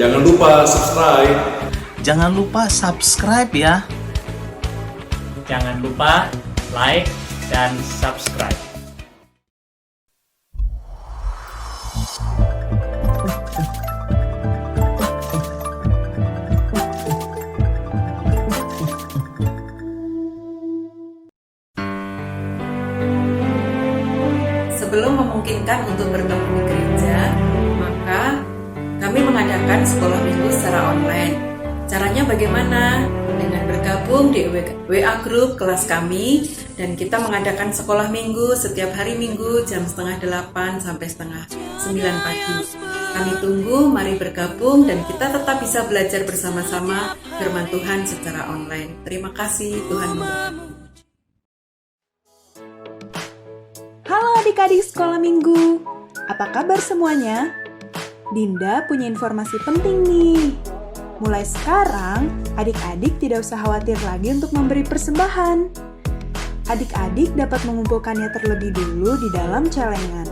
Jangan lupa subscribe. Jangan lupa subscribe ya. Jangan lupa like dan subscribe. Sebelum memungkinkan untuk bertemu di gereja, maka kami mengadakan sekolah minggu secara online. Caranya bagaimana? Dengan bergabung di WA Group kelas kami, dan kita mengadakan sekolah minggu setiap hari Minggu jam 7:30 sampai 8:30 pagi. Kami tunggu, mari bergabung dan kita tetap bisa belajar bersama-sama firman Tuhan secara online. Terima kasih, Tuhan memberkati. Halo adik-adik sekolah minggu, apa kabar semuanya? Dinda punya informasi penting nih. Mulai sekarang, adik-adik tidak usah khawatir lagi untuk memberi persembahan. Adik-adik dapat mengumpulkannya terlebih dulu di dalam celengan.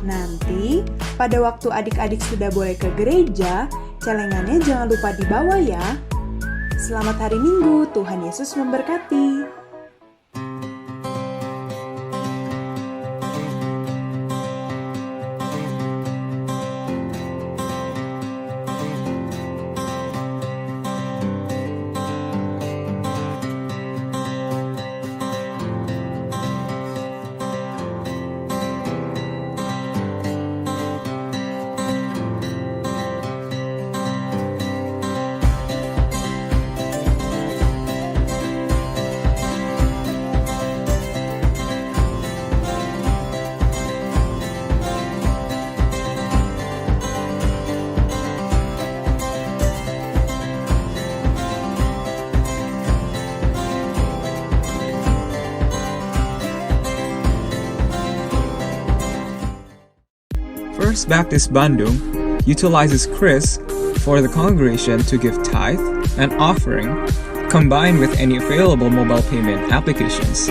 Nanti, pada waktu adik-adik sudah boleh ke gereja, celengannya jangan lupa dibawa ya. Selamat hari Minggu, Tuhan Yesus memberkati. First Baptist Bandung utilizes Chris for the congregation to give tithe and offering, combined with any available mobile payment applications.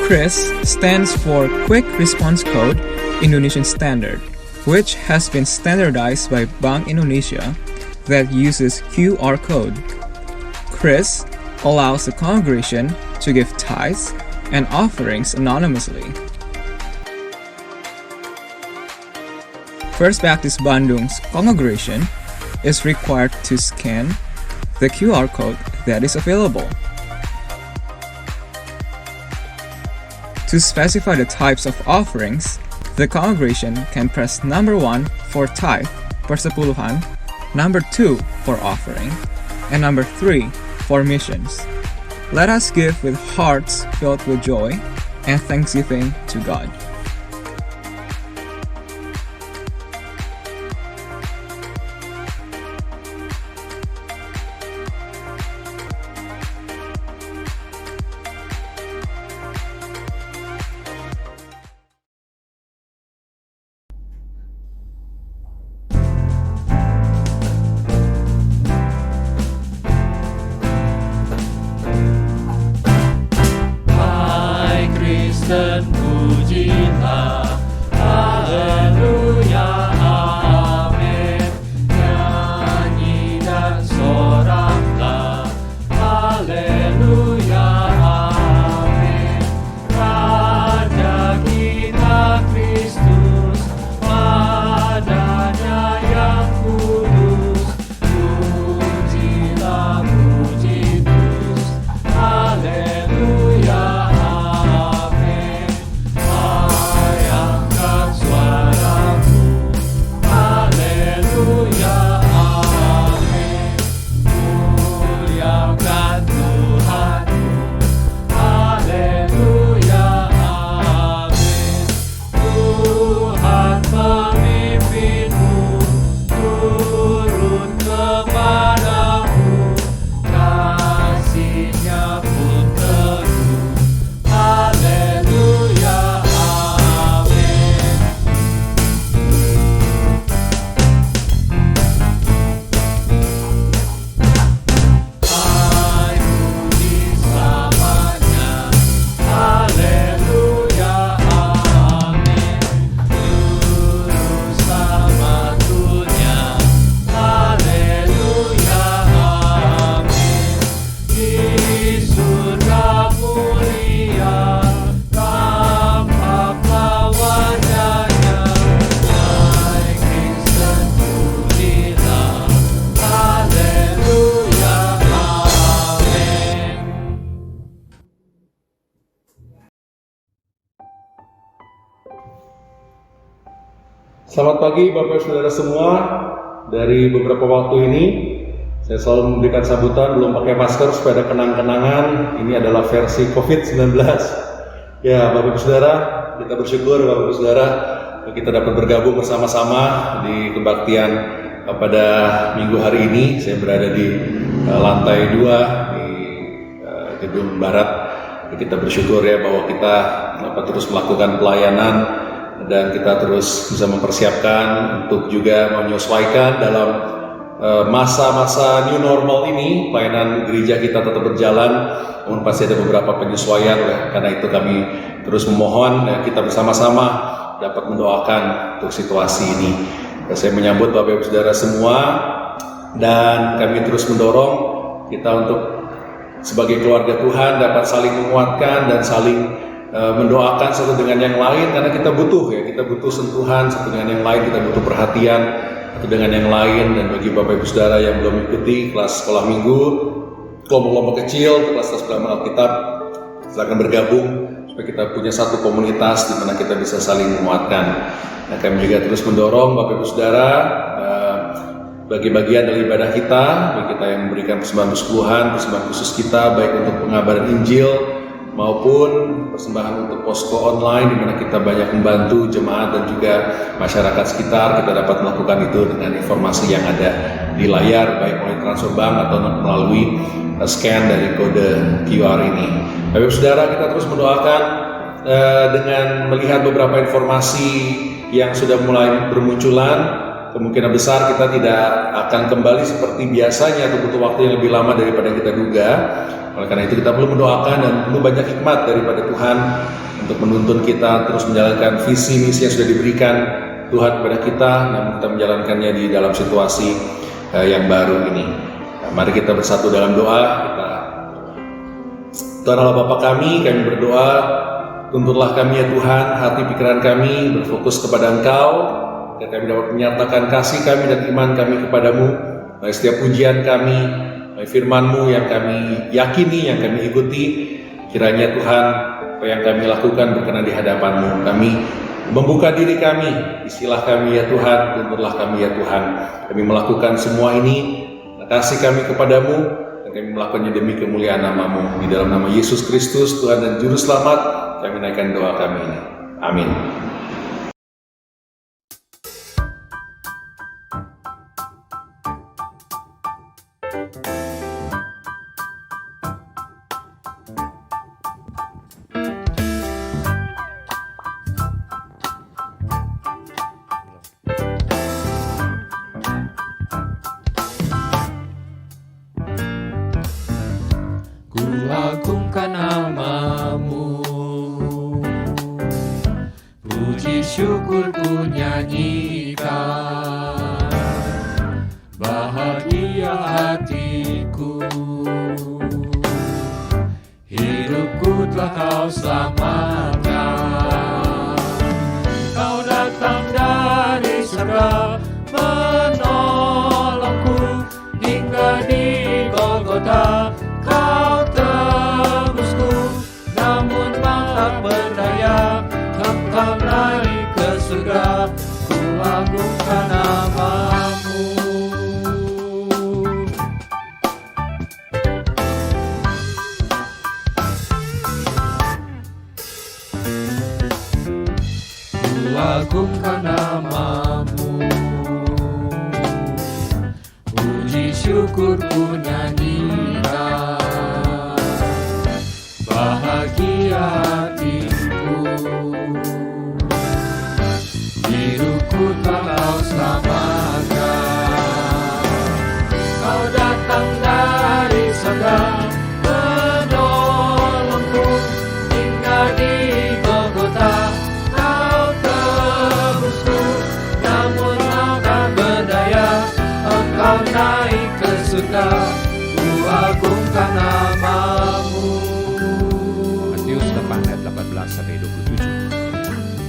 Chris stands for Quick Response Code Indonesian Standard, which has been standardized by Bank Indonesia that uses QR code. Chris allows the congregation to give tithes and offerings anonymously. First Baptist Bandung's congregation is required to scan the QR code that is available. To specify the types of offerings, the congregation can press number 1 for tithe, persepuluhan, number 2 for offering, and number 3 for missions. Let us give with hearts filled with joy and thanksgiving to God. Dan pujilah, haleluya, amin. Nyanyi dan soraklah, haleluya, amin. Raja kita Kristus, padanya yang kudus, pujilah, puji Kristus, haleluya. Selamat pagi Bapak Saudara semua. Dari beberapa waktu ini saya selalu memberikan sambutan belum pakai masker supaya ada kenang-kenangan. Ini adalah versi COVID-19. Ya Bapak Saudara, kita bersyukur Bapak Saudara kita dapat bergabung bersama-sama di kebaktian pada minggu hari ini. Saya berada di lantai 2 di gedung barat. Kita bersyukur ya bahwa kita dapat terus melakukan pelayanan dan kita terus bisa mempersiapkan untuk juga menyesuaikan dalam masa-masa new normal ini. Pelayanan gereja kita tetap berjalan, namun pasti ada beberapa penyesuaian. Karena itu kami terus memohon kita bersama-sama dapat mendoakan untuk situasi ini. Saya menyambut Bapak Ibu Saudara semua dan kami terus mendorong kita untuk sebagai keluarga Tuhan dapat saling menguatkan dan saling mendoakan satu dengan yang lain, karena kita butuh sentuhan satu dengan yang lain, kita butuh perhatian satu dengan yang lain. Dan bagi Bapak Ibu Saudara yang belum mengikuti kelas sekolah minggu, kelompok-kelompok kecil, kelas pelajaran Alkitab, silakan bergabung supaya kita punya satu komunitas di mana kita bisa saling menguatkan. Nah, kami juga terus mendorong Bapak Ibu Saudara bagi bagian dari ibadah kita, bagi kita yang memberikan persembahan persepuluhan, persembahan khusus kita baik untuk pengabaran Injil maupun persembahan untuk posko online di mana kita banyak membantu jemaat dan juga masyarakat sekitar. Kita dapat melakukan itu dengan informasi yang ada di layar, baik melalui transfer bank atau melalui scan dari kode QR ini. Bapak Saudara, kita terus mendoakan dengan melihat beberapa informasi yang sudah mulai bermunculan. Kemungkinan besar kita tidak akan kembali seperti biasanya atau butuh waktu yang lebih lama daripada yang kita duga. Oleh karena itu kita perlu mendoakan dan perlu banyak hikmat daripada Tuhan untuk menuntun kita terus menjalankan visi misi yang sudah diberikan Tuhan kepada kita, namun kita menjalankannya di dalam situasi yang baru ini. Nah, mari kita bersatu dalam doa. Tuhan Allah Bapa kami berdoa, tuntunlah kami ya Tuhan, hati pikiran kami berfokus kepada Engkau, agar kami dapat menyatakan kasih kami dan iman kami kepadamu melalui setiap pujian kami, firman-Mu yang kami yakini, yang kami ikuti. Kiranya Tuhan, apa yang kami lakukan berkenan di hadapan-Mu. Kami membuka diri kami, istilah kami ya Tuhan, tuntunlah kami ya Tuhan. Kami melakukan semua ini, kasih kami kepadamu, dan kami melakukannya demi kemuliaan nama-Mu. Di dalam nama Yesus Kristus, Tuhan dan Juru Selamat, kami naikkan doa kami ini. Amin. Agungkan namamu, puji syukur ku nyanyikan, bahagia hatiku, hidupku telah kau selamatkan. Kau datang dari surga menolongku hingga di Golgota. Kau tebusku, namun tak berdaya. Engkau naik ke surga, ku agungkan namamu. Ku agungkan namamu, puji syukur ku nyanyikan, bahagia hatiku, hidupku telah kau selamatkan. Kau datang dari surga menolongku hingga di Golgota. Kau tebusku, namun tak berdaya. Engkau naik ke surga, ku agungkan namamu. Matius 8 ayat 18-27.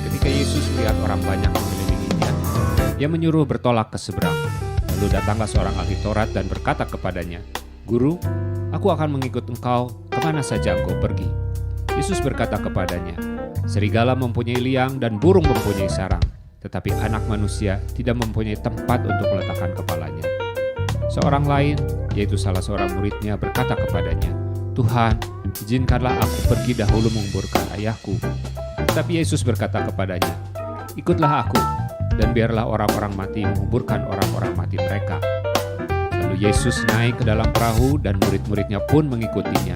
Ketika Yesus melihat orang banyak mengelilinginya, Ia menyuruh bertolak ke seberang. Lalu datanglah seorang ahli Taurat dan berkata kepadanya, "Guru, aku akan mengikut engkau kemana saja engkau pergi." Yesus berkata kepadanya, "Serigala mempunyai liang dan burung mempunyai sarang, tetapi anak manusia tidak mempunyai tempat untuk meletakkan kepalanya. Seorang lain, yaitu salah seorang muridnya, berkata kepadanya, Tuhan, izinkanlah aku pergi dahulu menguburkan ayahku. Tetapi Yesus berkata kepadanya, ikutlah aku, dan biarlah orang-orang mati menguburkan orang-orang mati mereka. Lalu Yesus naik ke dalam perahu dan murid-muridnya pun mengikutinya.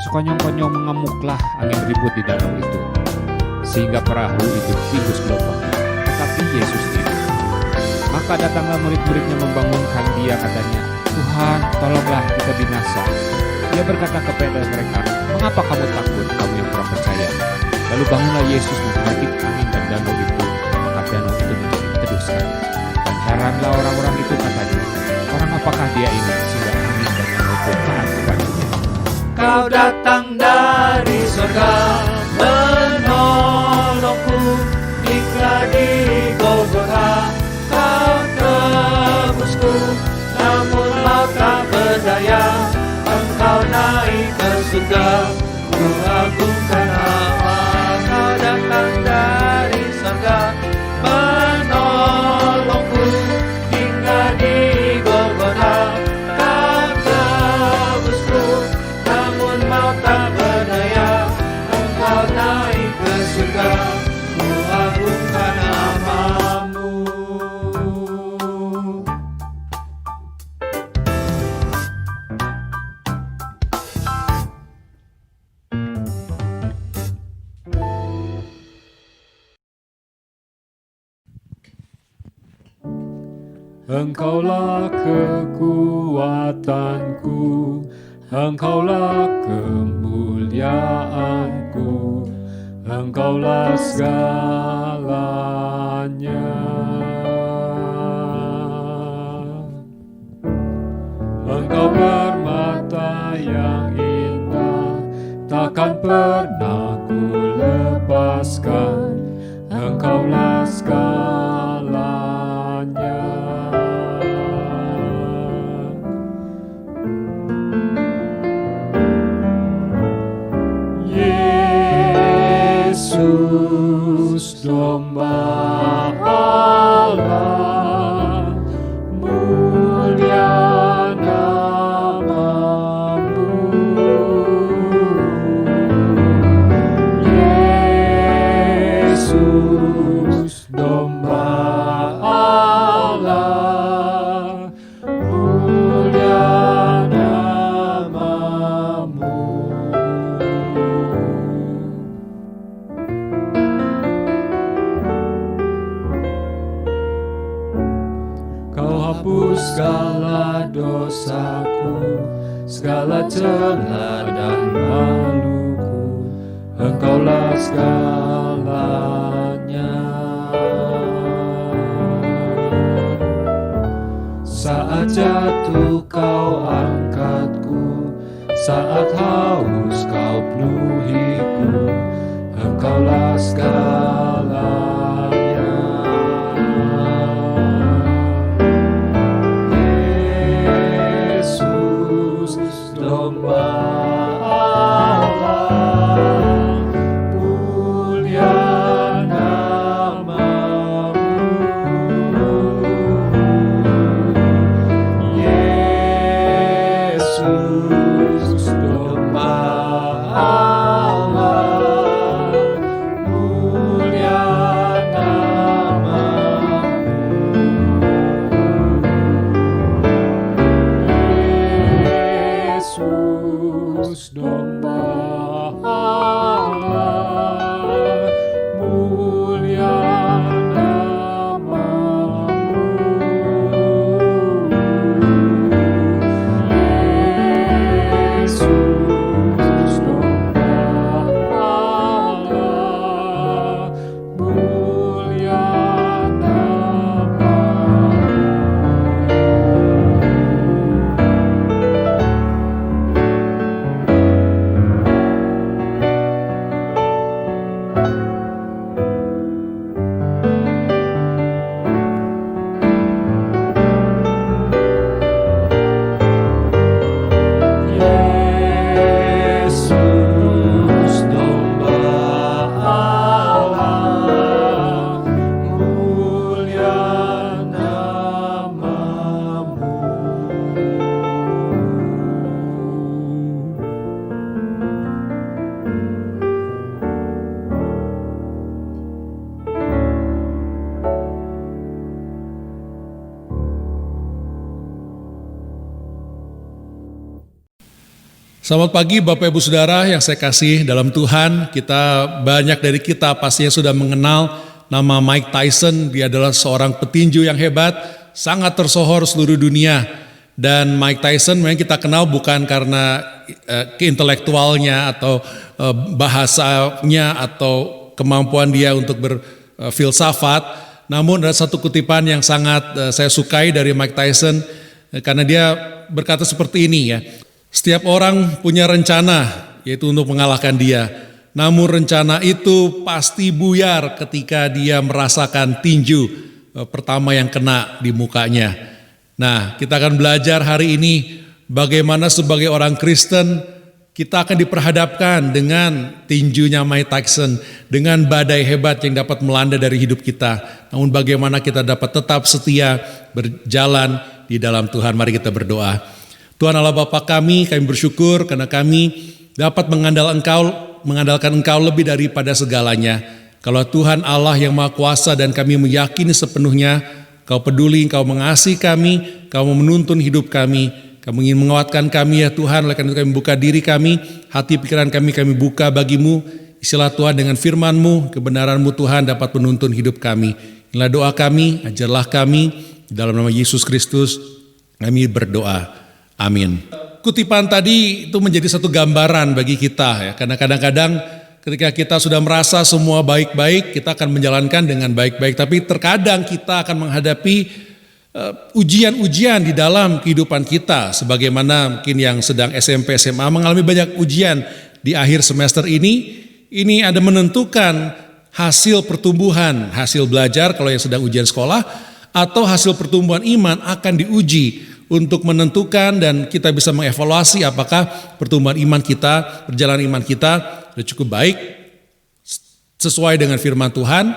Sekonyong-konyong mengamuklah angin ribut di danau itu, sehingga perahu itu timbus gelombang. Tetapi Yesus tidur. Maka datanglah murid-muridnya membangunkan dia, katanya, Tuhan, tolonglah kita binasa. Dia berkata kepada mereka, mengapa kamu takut, kamu yang kurang percaya? Lalu bangunlah Yesus menghadap angin dan danau itu, maka danau itu menjadi teduh sekali. Dan heranlah orang-orang itu, katanya, orang apakah dia ini sehingga angin dan danau pun taat kepadanya? Kau datang dari surga menolongku, jika di Golgota kau tebusku. Namun mau tak berdaya, engkau naik ke surga, ku agungkan nama. Kau datang dari surga menolongku, hingga di Golgota kau tebusku. Namun mau tak berdaya, engkau naik ke surga, ku agungkan namamu. Engkaulah kekuatanku, Engkaulah kemuliaanku, Engkaulah segalanya. Engkau permata yang indah, takkan pernah ku lepaskan, Engkaulah segalanya. Yesus, domba Allah, mulia namamu. Yesus, domba Allah, mulia namamu. Kau hapus segala dosaku, segala celah dan maluku, Engkaulah segalanya. Saat jatuh kau angkatku, saat haus kau penuhiku, Engkaulah segalanya. Domba Allah, mulia namamu. Yesus, domba Allah, mulia namamu. Yesus, domba Allah, mulia namamu. Yesus, domba Allah, mulia namamu. Selamat pagi Bapak Ibu Saudara yang saya kasih dalam Tuhan. Banyak dari kita pastinya sudah mengenal nama Mike Tyson. Dia adalah seorang petinju yang hebat, sangat tersohor seluruh dunia. Dan Mike Tyson memang kita kenal bukan karena keintelektualnya atau bahasanya atau kemampuan dia untuk berfilsafat. Namun ada satu kutipan yang sangat saya sukai dari Mike Tyson karena dia berkata seperti ini ya. Setiap orang punya rencana, yaitu untuk mengalahkan dia. Namun rencana itu pasti buyar ketika dia merasakan tinju pertama yang kena di mukanya. Nah, kita akan belajar hari ini bagaimana sebagai orang Kristen kita akan diperhadapkan dengan tinjunya Mike Tyson, dengan badai hebat yang dapat melanda dari hidup kita. Namun bagaimana kita dapat tetap setia berjalan di dalam Tuhan. Mari kita berdoa. Tuhan Allah Bapa kami bersyukur karena kami dapat mengandalkan Engkau lebih daripada segalanya. Kalau Tuhan Allah yang Maha Kuasa dan kami meyakini sepenuhnya Kau peduli, Kau mengasihi kami, Kau mau menuntun hidup kami, Kau ingin menguatkan kami ya Tuhan. Oleh karena itu kami buka diri kami, hati pikiran kami buka bagimu. Isilah Tuhan dengan firman-Mu, kebenaran-Mu Tuhan dapat menuntun hidup kami. Inilah doa kami, ajarlah kami, dalam nama Yesus Kristus kami berdoa. Amin. Kutipan tadi itu menjadi satu gambaran bagi kita ya. Karena kadang-kadang ketika kita sudah merasa semua baik-baik, kita akan menjalankan dengan baik-baik. Tapi terkadang kita akan menghadapi ujian-ujian di dalam kehidupan kita. Sebagaimana mungkin yang sedang SMP, SMA mengalami banyak ujian di akhir semester ini. Ini ada menentukan hasil pertumbuhan, hasil belajar kalau yang sedang ujian sekolah. Atau hasil pertumbuhan iman akan diuji untuk menentukan dan kita bisa mengevaluasi apakah pertumbuhan iman kita, perjalanan iman kita sudah cukup baik sesuai dengan firman Tuhan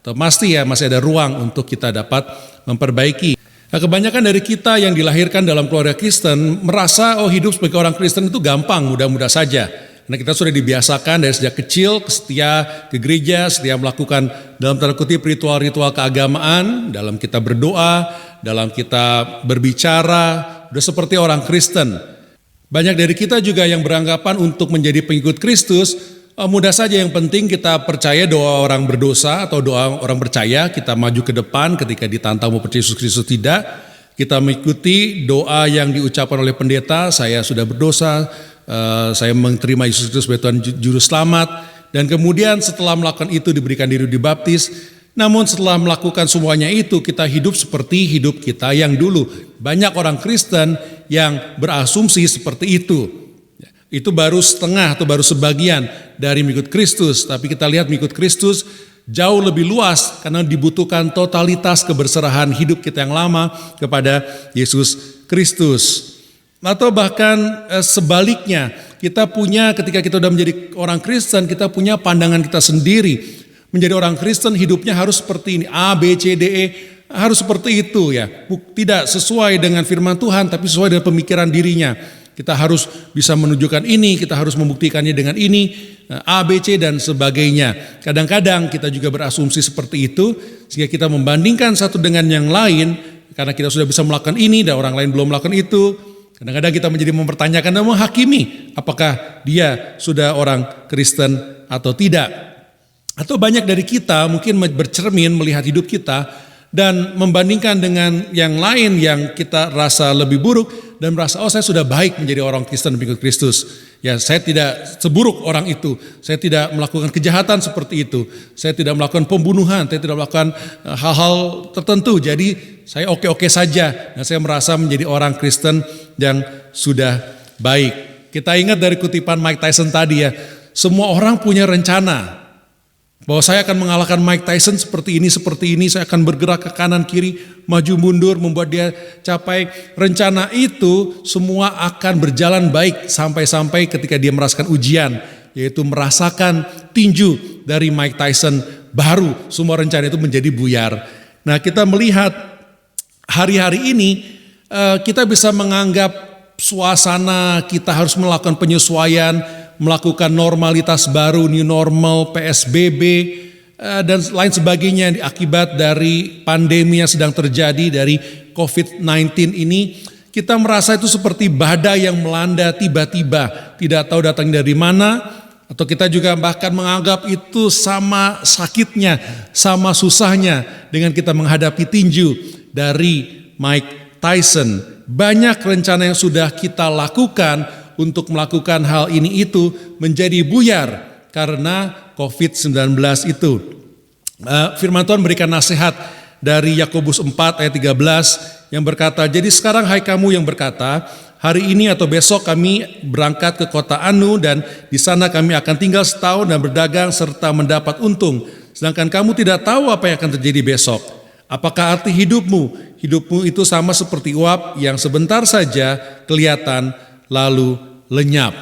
atau masih ada ruang untuk kita dapat memperbaiki. Nah, kebanyakan dari kita yang dilahirkan dalam keluarga Kristen merasa hidup sebagai orang Kristen itu gampang, mudah-mudah saja. Karena kita sudah dibiasakan dari sejak kecil setia ke gereja, setia melakukan dalam tanda kutip ritual-ritual keagamaan, dalam kita berdoa, dalam kita berbicara, udah seperti orang Kristen. Banyak dari kita juga yang beranggapan untuk menjadi pengikut Kristus, mudah saja yang penting kita percaya doa orang berdosa atau doa orang percaya, kita maju ke depan ketika ditantang mau percaya Yesus Kristus tidak. Kita mengikuti doa yang diucapkan oleh pendeta, saya sudah berdosa, saya menerima Yesus Kristus sebagai Tuhan Juru Selamat. Dan kemudian setelah melakukan itu diberikan diri dibaptis. Namun setelah melakukan semuanya itu kita hidup seperti hidup kita yang dulu. Banyak orang Kristen yang berasumsi seperti itu. Itu baru setengah atau baru sebagian dari mengikut Kristus. Tapi kita lihat mengikut Kristus jauh lebih luas karena dibutuhkan totalitas keberserahan hidup kita yang lama kepada Yesus Kristus. Atau bahkan sebaliknya, kita punya ketika kita sudah menjadi orang Kristen, kita punya pandangan kita sendiri. Menjadi orang Kristen hidupnya harus seperti ini, A, B, C, D, E, harus seperti itu ya. Tidak sesuai dengan firman Tuhan, tapi sesuai dengan pemikiran dirinya. Kita harus bisa menunjukkan ini, kita harus membuktikannya dengan ini, A, B, C, dan sebagainya. Kadang-kadang kita juga berasumsi seperti itu, sehingga kita membandingkan satu dengan yang lain, karena kita sudah bisa melakukan ini dan orang lain belum melakukan itu. Kadang-kadang kita menjadi mempertanyakan dan menghakimi apakah dia sudah orang Kristen atau tidak. Atau banyak dari kita mungkin bercermin melihat hidup kita dan membandingkan dengan yang lain yang kita rasa lebih buruk dan merasa saya sudah baik menjadi orang Kristen pengikut Kristus. Ya, saya tidak seburuk orang itu. Saya tidak melakukan kejahatan seperti itu. Saya tidak melakukan pembunuhan, saya tidak melakukan hal-hal tertentu. Jadi saya oke-oke saja dan saya merasa menjadi orang Kristen yang sudah baik. Kita ingat dari kutipan Mike Tyson tadi ya, semua orang punya rencana. Bahwa saya akan mengalahkan Mike Tyson seperti ini, saya akan bergerak ke kanan kiri, maju mundur, membuat dia capai. Rencana itu semua akan berjalan baik sampai-sampai ketika dia merasakan ujian, yaitu merasakan tinju dari Mike Tyson, baru semua rencana itu menjadi buyar. Nah, kita melihat hari-hari ini kita bisa menganggap suasana kita harus melakukan penyesuaian, melakukan normalitas baru, new normal, PSBB, dan lain sebagainya akibat dari pandemi yang sedang terjadi dari COVID-19 ini. kita merasa itu seperti badai yang melanda tiba-tiba, tidak tahu datang dari mana, atau kita juga bahkan menganggap itu sama sakitnya, sama susahnya dengan kita menghadapi tinju dari Mike Tyson. Banyak rencana yang sudah kita lakukan untuk melakukan hal ini itu menjadi buyar karena COVID-19 itu. Firman Tuhan berikan nasihat dari Yakobus 4 ayat 13 yang berkata, jadi sekarang hai kamu yang berkata, hari ini atau besok kami berangkat ke kota Anu dan di sana kami akan tinggal setahun dan berdagang serta mendapat untung. Sedangkan kamu tidak tahu apa yang akan terjadi besok. Apakah arti hidupmu? Hidupmu itu sama seperti uap yang sebentar saja kelihatan lalu lenyap.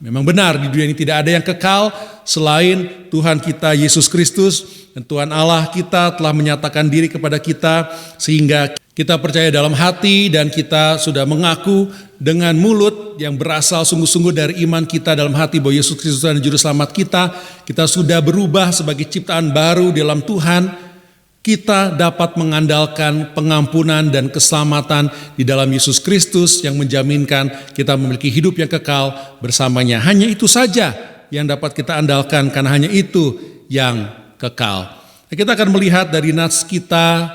Memang benar di dunia ini tidak ada yang kekal selain Tuhan kita Yesus Kristus, dan Tuhan Allah kita telah menyatakan diri kepada kita sehingga kita percaya dalam hati dan kita sudah mengaku dengan mulut yang berasal sungguh-sungguh dari iman kita dalam hati bahwa Yesus Kristus adalah juru selamat kita. Kita sudah berubah sebagai ciptaan baru dalam Tuhan. Kita dapat mengandalkan pengampunan dan keselamatan di dalam Yesus Kristus yang menjaminkan kita memiliki hidup yang kekal bersamanya. Hanya itu saja yang dapat kita andalkan karena hanya itu yang kekal. Kita akan melihat dari nats kita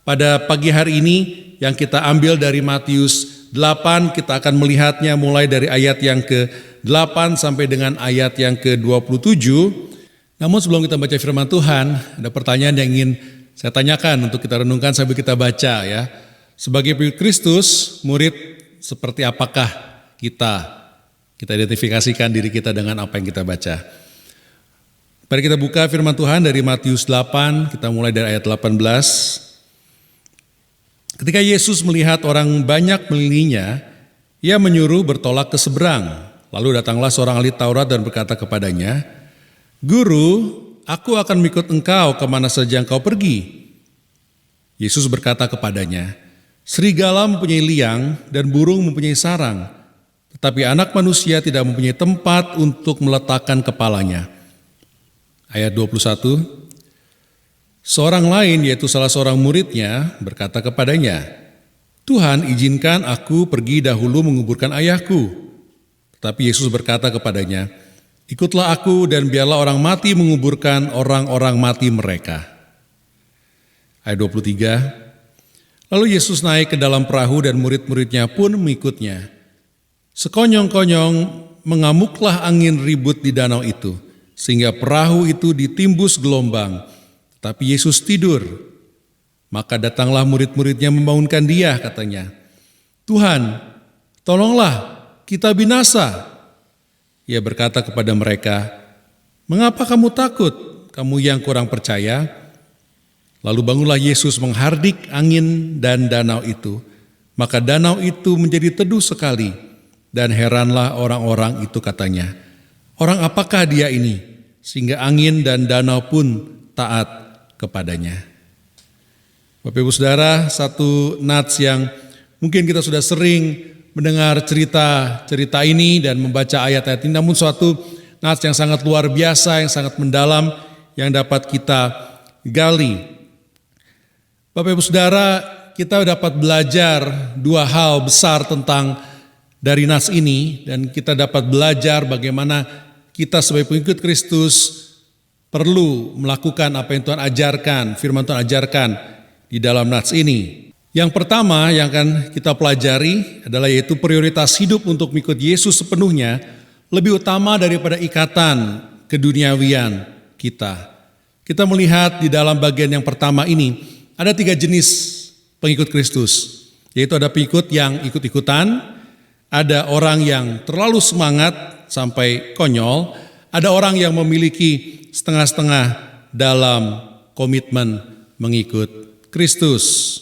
pada pagi hari ini yang kita ambil dari Matius 8. Kita akan melihatnya mulai dari ayat yang ke-8 sampai dengan ayat yang ke-27. Namun sebelum kita baca firman Tuhan, ada pertanyaan yang ingin saya tanyakan untuk kita renungkan sambil kita baca ya. Sebagai pengikut Kristus, murid seperti apakah kita identifikasikan diri kita dengan apa yang kita baca. Mari kita buka firman Tuhan dari Matius 8, kita mulai dari ayat 18. Ketika Yesus melihat orang banyak mengelilinginya, ia menyuruh bertolak ke seberang. Lalu datanglah seorang ahli Taurat dan berkata kepadanya, Guru, aku akan mengikut engkau kemana saja engkau pergi. Yesus berkata kepadanya, serigala mempunyai liang dan burung mempunyai sarang, tetapi anak manusia tidak mempunyai tempat untuk meletakkan kepalanya. Ayat 21, seorang lain yaitu salah seorang muridnya berkata kepadanya, Tuhan izinkan aku pergi dahulu menguburkan ayahku. Tetapi Yesus berkata kepadanya, ikutlah aku dan biarlah orang mati menguburkan orang-orang mati mereka. Ayat 23, lalu Yesus naik ke dalam perahu dan murid-muridnya pun mengikutnya. Sekonyong-konyong mengamuklah angin ribut di danau itu, sehingga perahu itu ditimbus gelombang. Tapi Yesus tidur. Maka datanglah murid-muridnya membangunkan dia, katanya, Tuhan, tolonglah, kita binasa. Ia berkata kepada mereka, mengapa kamu takut, kamu yang kurang percaya? Lalu bangunlah Yesus menghardik angin dan danau itu. Maka danau itu menjadi teduh sekali. Dan heranlah orang-orang itu katanya, orang apakah dia ini? Sehingga angin dan danau pun taat kepadanya. Bapak Ibu Saudara, satu nats yang mungkin kita sudah sering mendengar cerita ini dan membaca ayat-ayat ini, namun suatu nats yang sangat luar biasa, yang sangat mendalam, yang dapat kita gali. Bapak Ibu Saudara, kita dapat belajar dua hal besar tentang dari nats ini, dan kita dapat belajar bagaimana kita sebagai pengikut Kristus perlu melakukan apa yang Tuhan ajarkan, firman Tuhan ajarkan di dalam nats ini. Yang pertama yang akan kita pelajari adalah yaitu prioritas hidup untuk mengikut Yesus sepenuhnya lebih utama daripada ikatan keduniawian kita. Kita melihat di dalam bagian yang pertama ini ada 3 jenis pengikut Kristus, yaitu ada pengikut yang ikut-ikutan, ada orang yang terlalu semangat sampai konyol, ada orang yang memiliki setengah-setengah dalam komitmen mengikut Kristus.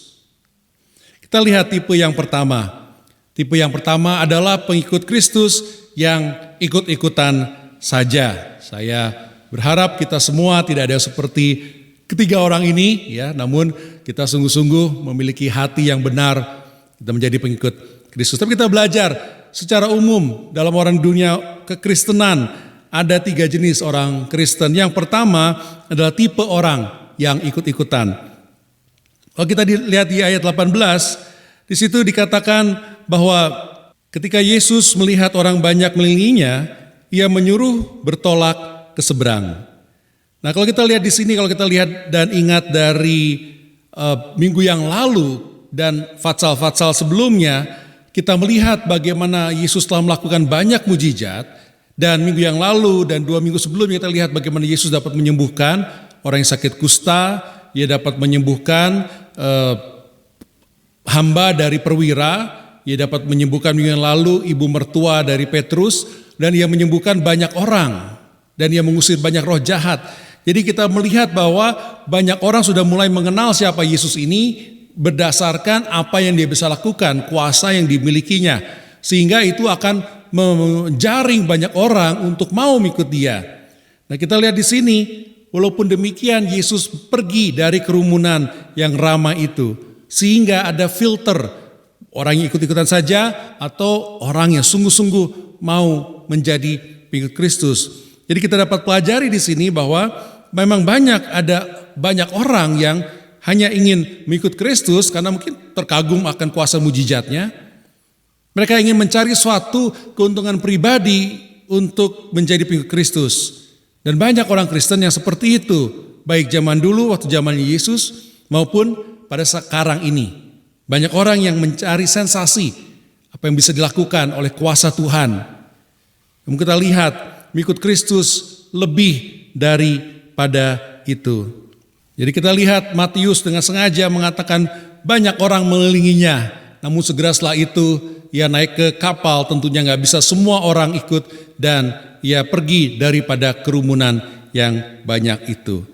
Kita lihat tipe yang pertama. Tipe yang pertama adalah pengikut Kristus yang ikut-ikutan saja. Saya berharap kita semua tidak ada seperti ketiga orang ini, ya. Namun kita sungguh-sungguh memiliki hati yang benar, kita menjadi pengikut Kristus. Tapi kita belajar secara umum dalam orang dunia kekristenan ada 3 jenis orang Kristen. Yang pertama adalah tipe orang yang ikut-ikutan. Kalau kita lihat di ayat 18, di situ dikatakan bahwa ketika Yesus melihat orang banyak mengelilinginya, ia menyuruh bertolak ke seberang. Nah, kalau kita lihat di sini, kalau kita lihat dan ingat dari minggu yang lalu dan fatsal-fatsal sebelumnya, kita melihat bagaimana Yesus telah melakukan banyak mujizat. Dan minggu yang lalu dan 2 minggu sebelumnya kita lihat bagaimana Yesus dapat menyembuhkan orang yang sakit kusta, ia dapat menyembuhkan hamba dari perwira, ia dapat menyembuhkan minggu yang lalu ibu mertua dari Petrus, dan ia menyembuhkan banyak orang, dan ia mengusir banyak roh jahat. Jadi kita melihat bahwa banyak orang sudah mulai mengenal siapa Yesus ini berdasarkan apa yang dia bisa lakukan, kuasa yang dimilikinya, sehingga itu akan menjaring banyak orang untuk mau mengikut dia. Nah, kita lihat di sini, walaupun demikian Yesus pergi dari kerumunan yang ramai itu, sehingga ada filter orang yang ikut-ikutan saja atau orang yang sungguh-sungguh mau menjadi pengikut Kristus. Jadi kita dapat pelajari di sini bahwa memang ada banyak orang yang hanya ingin mengikut Kristus karena mungkin terkagum akan kuasa mujizatnya. Mereka ingin mencari suatu keuntungan pribadi untuk menjadi pengikut Kristus. Dan banyak orang Kristen yang seperti itu, baik zaman dulu waktu zamannya Yesus maupun pada sekarang ini. Banyak orang yang mencari sensasi apa yang bisa dilakukan oleh kuasa Tuhan. Yang kita lihat, mengikut Kristus lebih daripada itu. Jadi kita lihat Matius dengan sengaja mengatakan banyak orang mengelilinginya, namun segera setelah itu ia naik ke kapal, tentunya gak bisa semua orang ikut, dan ia pergi daripada kerumunan yang banyak itu.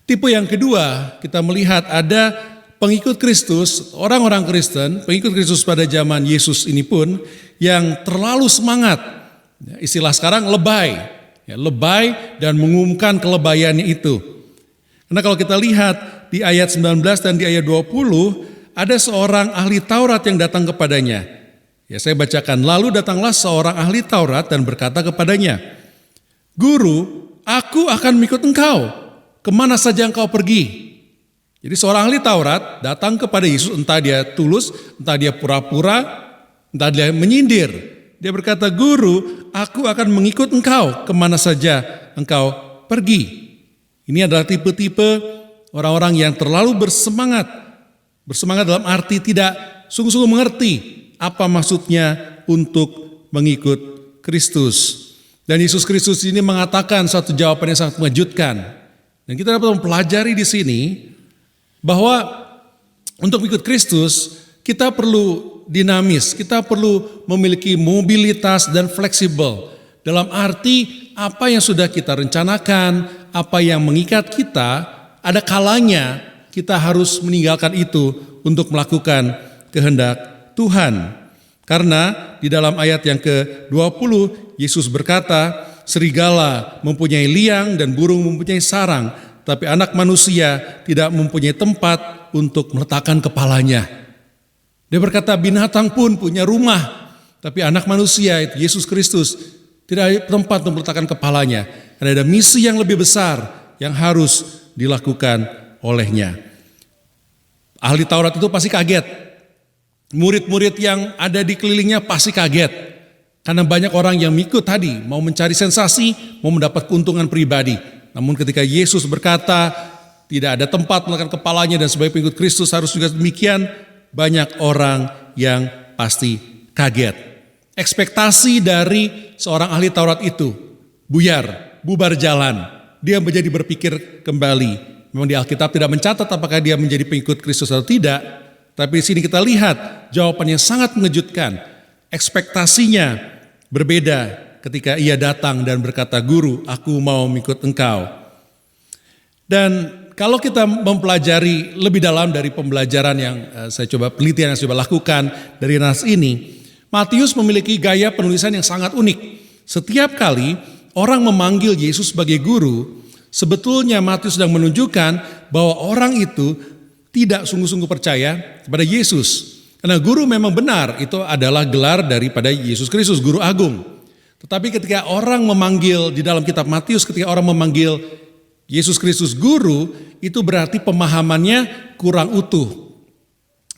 Tipe yang kedua, kita melihat ada pengikut Kristus, orang-orang Kristen, pengikut Kristus pada zaman Yesus ini pun, yang terlalu semangat, istilah sekarang lebay dan mengumumkan kelebayannya itu. Karena kalau kita lihat di ayat 19 dan di ayat 20, ada seorang ahli Taurat yang datang kepadanya. Ya, saya bacakan. Lalu datanglah seorang ahli Taurat dan berkata kepadanya, "Guru, aku akan mengikut engkau, kemana saja engkau pergi." Jadi seorang ahli Taurat datang kepada Yesus, entah dia tulus, entah dia pura-pura, entah dia menyindir. Dia berkata, "Guru, aku akan mengikut engkau, kemana saja engkau pergi." Ini adalah tipe-tipe orang-orang yang terlalu bersemangat. Bersemangat dalam arti tidak sungguh-sungguh mengerti apa maksudnya untuk mengikut Kristus. Dan Yesus Kristus ini mengatakan satu jawaban yang sangat mengejutkan. Dan kita dapat mempelajari di sini bahwa untuk mengikut Kristus kita perlu dinamis, kita perlu memiliki mobilitas dan fleksibel. Dalam arti apa yang sudah kita rencanakan, apa yang mengikat kita, ada kalanya kita harus meninggalkan itu untuk melakukan kehendak Tuhan. Karena di dalam ayat yang ke-20 Yesus berkata, "Serigala mempunyai liang dan burung mempunyai sarang, tapi anak manusia tidak mempunyai tempat untuk meletakkan kepalanya." Dia berkata binatang pun punya rumah, tapi anak manusia itu Yesus Kristus tidak ada tempat untuk meletakkan kepalanya. Karena ada misi yang lebih besar yang harus dilakukan olehnya. Ahli Taurat itu pasti kaget. Murid-murid yang ada di kelilingnya pasti kaget. Karena banyak orang yang ikut tadi, mau mencari sensasi, mau mendapat keuntungan pribadi. Namun ketika Yesus berkata, tidak ada tempat meletakkan kepalanya dan sebagai pengikut Kristus harus juga demikian, banyak orang yang pasti kaget. Ekspektasi dari seorang ahli Taurat itu bubar jalan. Dia menjadi berpikir kembali. Memang di Alkitab tidak mencatat apakah dia menjadi pengikut Kristus atau tidak. Tapi di sini kita lihat jawabannya sangat mengejutkan. Ekspektasinya berbeda ketika ia datang dan berkata, "Guru, aku mau mengikut engkau." Dan kalau kita mempelajari lebih dalam dari pembelajaran yang penelitian yang saya coba lakukan dari nas ini, Matius memiliki gaya penulisan yang sangat unik. Setiap kali orang memanggil Yesus sebagai guru, sebetulnya Matius sedang menunjukkan bahwa orang itu tidak sungguh-sungguh percaya kepada Yesus. Karena guru memang benar, itu adalah gelar daripada Yesus Kristus, guru agung. Tetapi ketika orang memanggil, di dalam kitab Matius, ketika orang memanggil Yesus Kristus guru, itu berarti pemahamannya kurang utuh.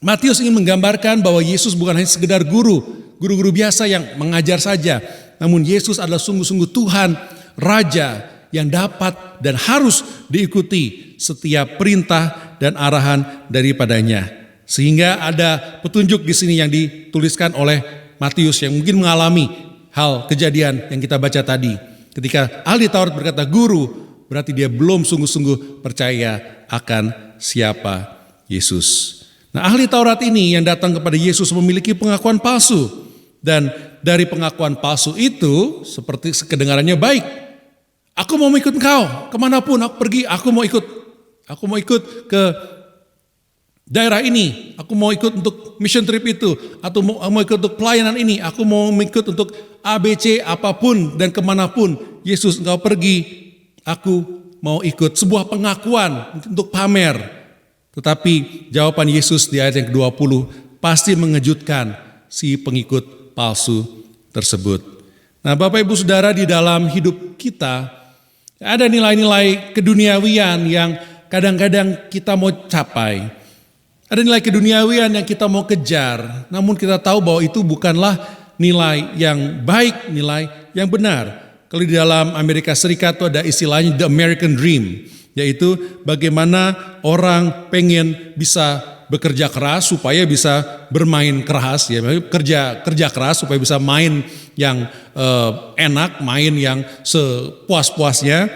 Matius ingin menggambarkan bahwa Yesus bukan hanya sekedar guru biasa yang mengajar saja. Namun Yesus adalah sungguh-sungguh Tuhan, Raja yang dapat dan harus diikuti setiap perintah dan arahan daripadanya. Sehingga ada petunjuk di sini yang dituliskan oleh Matius yang mungkin mengalami hal kejadian yang kita baca tadi. Ketika ahli Taurat berkata guru, berarti dia belum sungguh-sungguh percaya akan siapa Yesus. Nah, ahli Taurat ini yang datang kepada Yesus memiliki pengakuan palsu. Dan dari pengakuan palsu itu seperti kedengarannya baik. Aku mau ikut engkau, kemanapun aku pergi, aku mau ikut ke daerah ini, aku mau ikut untuk mission trip itu, atau mau ikut untuk pelayanan ini, aku mau ikut untuk ABC apapun dan kemanapun. Yesus engkau pergi, aku mau ikut. Sebuah pengakuan untuk pamer. Tetapi jawaban Yesus di ayat yang ke-20 pasti mengejutkan si pengikut palsu tersebut. Nah, Bapak Ibu Saudara, di dalam hidup kita ada nilai-nilai keduniawian yang kadang-kadang kita mau capai. Ada nilai keduniawian yang kita mau kejar, namun kita tahu bahwa itu bukanlah nilai yang baik, nilai yang benar. Kalau di dalam Amerika Serikat itu ada istilahnya the American Dream, yaitu bagaimana orang pengen bisa bekerja keras supaya bisa bermain keras, ya, kerja keras supaya bisa main yang enak, main yang sepuas-puasnya,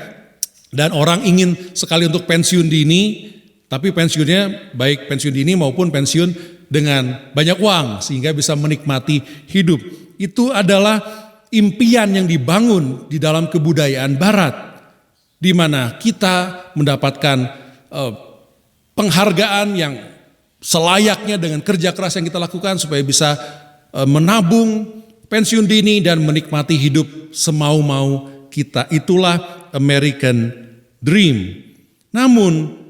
dan orang ingin sekali untuk pensiun dini, tapi pensiunnya baik pensiun dini maupun pensiun dengan banyak uang sehingga bisa menikmati hidup. Itu adalah impian yang dibangun di dalam kebudayaan Barat, di mana kita mendapatkan penghargaan yang selayaknya dengan kerja keras yang kita lakukan supaya bisa menabung pensiun dini dan menikmati hidup semau-mau kita. Itulah American Dream. Namun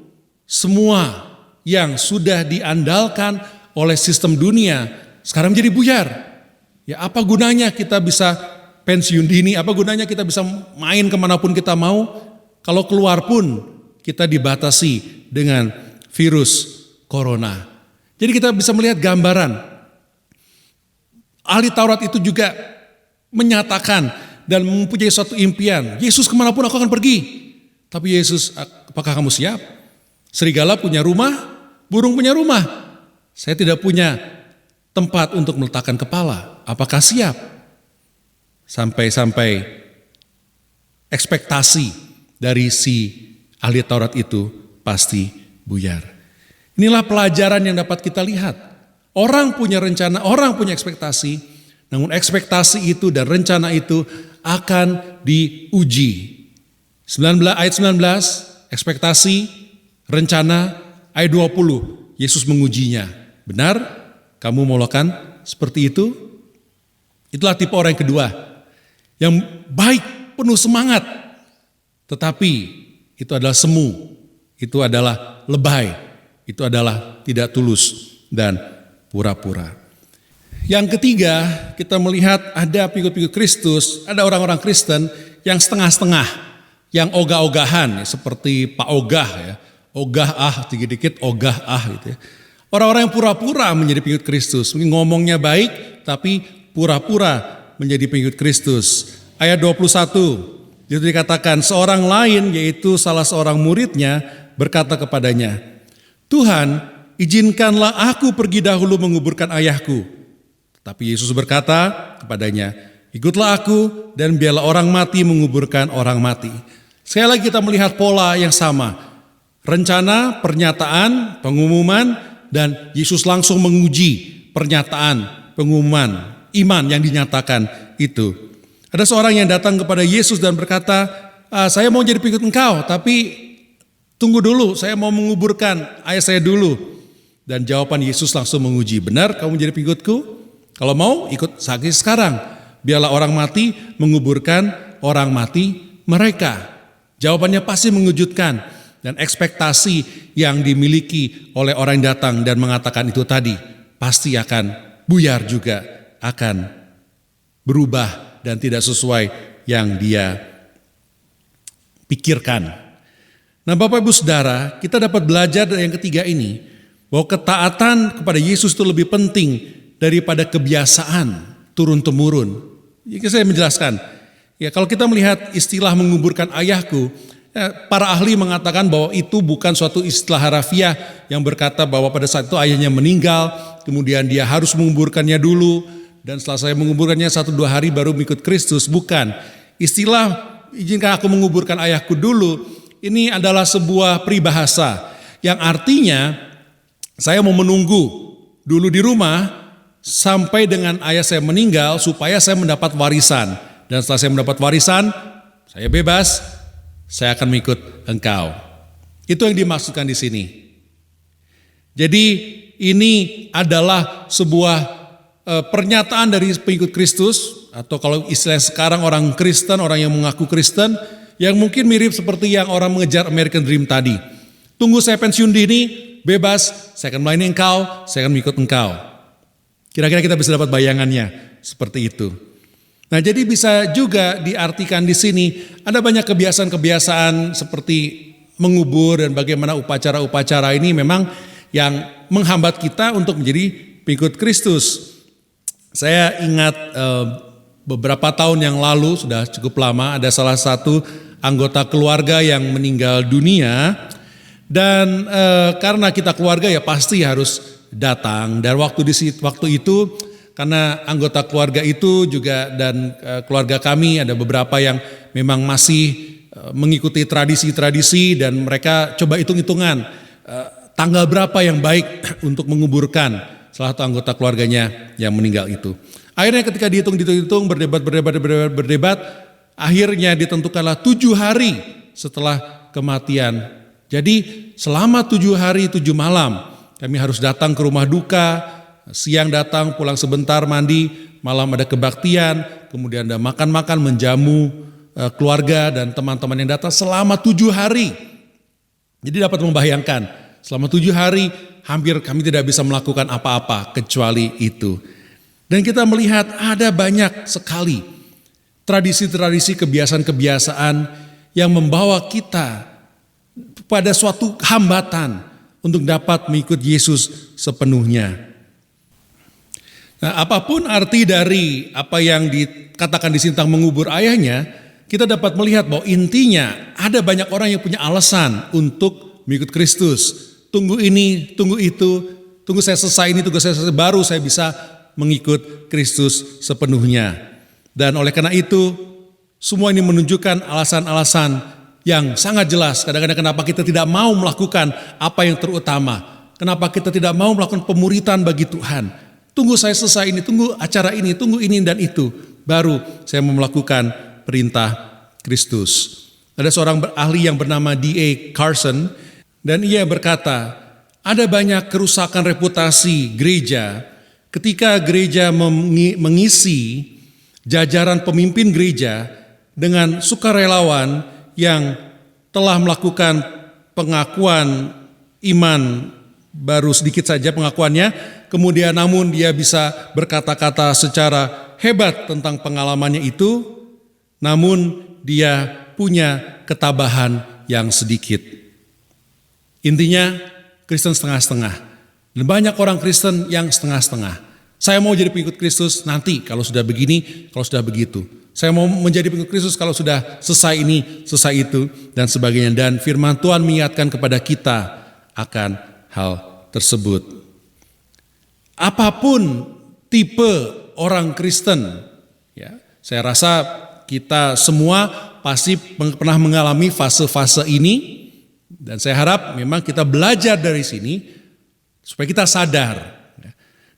semua yang sudah diandalkan oleh sistem dunia sekarang menjadi buyar. Ya, apa gunanya kita bisa pensiun dini, apa gunanya kita bisa main kemanapun kita mau, kalau keluar pun kita dibatasi dengan virus corona. Jadi kita bisa melihat gambaran. Ahli Taurat itu juga menyatakan dan mempunyai suatu impian. Yesus, kemanapun aku akan pergi. Tapi Yesus, apakah kamu siap? Serigala punya rumah, burung punya rumah. Saya tidak punya tempat untuk meletakkan kepala. Apakah siap? Sampai-sampai ekspektasi dari si ahli Taurat itu pasti buyar. Inilah pelajaran yang dapat kita lihat. Orang punya rencana, orang punya ekspektasi, namun ekspektasi itu dan rencana itu akan diuji. Ayat 19, ekspektasi, rencana. Ayat 20, Yesus mengujinya. Benar? Kamu mau lakukan seperti itu? Itulah tipe orang yang kedua, yang baik, penuh semangat, tetapi itu adalah semu, itu adalah lebay, itu adalah tidak tulus dan pura-pura. Yang ketiga, kita melihat ada pengikut-pengikut Kristus, ada orang-orang Kristen yang setengah-setengah, yang ogah-ogahan, seperti Pak Ogah, ya, ogah dikit-dikit ogah gitu ya. Orang-orang yang pura-pura menjadi pengikut Kristus, mungkin ngomongnya baik, tapi pura-pura menjadi pengikut Kristus. Ayat 21, itu dikatakan seorang lain, yaitu salah seorang muridnya, berkata kepadanya, Tuhan, izinkanlah aku pergi dahulu menguburkan ayahku. Tapi Yesus berkata kepadanya, ikutlah aku dan biarlah orang mati menguburkan orang mati. Sekali lagi kita melihat pola yang sama. Rencana, pernyataan, pengumuman, dan Yesus langsung menguji pernyataan, pengumuman, iman yang dinyatakan itu. Ada seorang yang datang kepada Yesus dan berkata, saya mau jadi pengikut engkau, tapi tunggu dulu, saya mau menguburkan ayah saya dulu. Dan jawaban Yesus langsung menguji, benar kamu jadi pengikutku? Kalau mau ikut saksi sekarang, biarlah orang mati menguburkan orang mati mereka. Jawabannya pasti mengejutkan. Dan ekspektasi yang dimiliki oleh orang yang datang dan mengatakan itu tadi pasti akan buyar juga, akan berubah dan tidak sesuai yang dia pikirkan. Nah, Bapak Ibu Saudara, kita dapat belajar dari yang ketiga ini Bahwa ketaatan kepada Yesus itu lebih penting daripada kebiasaan turun-temurun. Jadi saya menjelaskan, ya kalau kita melihat istilah menguburkan ayahku, para ahli mengatakan bahwa itu bukan suatu istilah harafiah yang berkata bahwa pada saat itu ayahnya meninggal, kemudian dia harus menguburkannya dulu, dan setelah saya menguburkannya 1-2 hari baru mengikut Kristus. Bukan. Istilah izinkan aku menguburkan ayahku dulu, ini adalah sebuah peribahasa yang artinya saya mau menunggu dulu di rumah sampai dengan ayah saya meninggal supaya saya mendapat warisan. Dan setelah saya mendapat warisan, saya bebas, saya akan mengikut engkau. Itu yang dimaksudkan di sini. Jadi ini adalah sebuah pernyataan dari pengikut Kristus, atau kalau istilah sekarang orang Kristen, orang yang mengaku Kristen, yang mungkin mirip seperti yang orang mengejar American Dream tadi. Tunggu saya pensiun dini, bebas, saya akan melayani engkau, saya akan mengikut engkau. Kira-kira kita bisa dapat bayangannya seperti itu. Nah, jadi bisa juga diartikan di sini ada banyak kebiasaan-kebiasaan seperti mengubur dan bagaimana upacara-upacara ini memang yang menghambat kita untuk menjadi pengikut Kristus. Saya ingat beberapa tahun yang lalu, sudah cukup lama, ada salah satu anggota keluarga yang meninggal dunia. Dan karena kita keluarga ya pasti harus datang. Dan waktu itu karena anggota keluarga itu juga dan keluarga kami ada beberapa yang memang masih mengikuti tradisi-tradisi dan mereka coba hitung-hitungan tanggal berapa yang baik untuk menguburkan salah satu anggota keluarganya yang meninggal itu. Akhirnya ketika dihitung, berdebat, akhirnya ditentukanlah 7 hari setelah kematian. Jadi selama 7 hari 7 malam kami harus datang ke rumah duka, siang datang, pulang sebentar, mandi, malam ada kebaktian, kemudian ada makan-makan, menjamu keluarga dan teman-teman yang datang selama 7 hari. Jadi dapat membayangkan, selama 7 hari hampir kami tidak bisa melakukan apa-apa kecuali itu. Dan kita melihat ada banyak sekali tradisi-tradisi, kebiasaan-kebiasaan yang membawa kita pada suatu hambatan untuk dapat mengikut Yesus sepenuhnya. Nah, apapun arti dari apa yang dikatakan di sini tentang mengubur ayahnya, kita dapat melihat bahwa intinya ada banyak orang yang punya alasan untuk mengikut Kristus. Tunggu ini, tunggu itu, tunggu saya selesai ini, tunggu saya selesai, baru saya bisa mengikut Kristus sepenuhnya. Dan oleh karena itu, semua ini menunjukkan alasan-alasan yang sangat jelas. Kadang-kadang kenapa kita tidak mau melakukan apa yang terutama. Kenapa kita tidak mau melakukan pemuritan bagi Tuhan. Tunggu saya selesai ini, tunggu acara ini, tunggu ini dan itu. Baru saya mau melakukan perintah Kristus. Ada seorang ahli yang bernama D.A. Carson, dan ia berkata, ada banyak kerusakan reputasi gereja ketika gereja mengisi jajaran pemimpin gereja dengan sukarelawan yang telah melakukan pengakuan iman baru sedikit saja pengakuannya, kemudian namun dia bisa berkata-kata secara hebat tentang pengalamannya itu, namun dia punya ketabahan yang sedikit. Intinya Kristen setengah-setengah. Dan banyak orang Kristen yang setengah-setengah. Saya mau jadi pengikut Kristus nanti kalau sudah begini, kalau sudah begitu. Saya mau menjadi pengikut Kristus kalau sudah selesai ini, selesai itu, dan sebagainya. Dan firman Tuhan mengingatkan kepada kita akan hal tersebut. Apapun tipe orang Kristen, ya, saya rasa kita semua pasti pernah mengalami fase-fase ini. Dan saya harap memang kita belajar dari sini supaya kita sadar.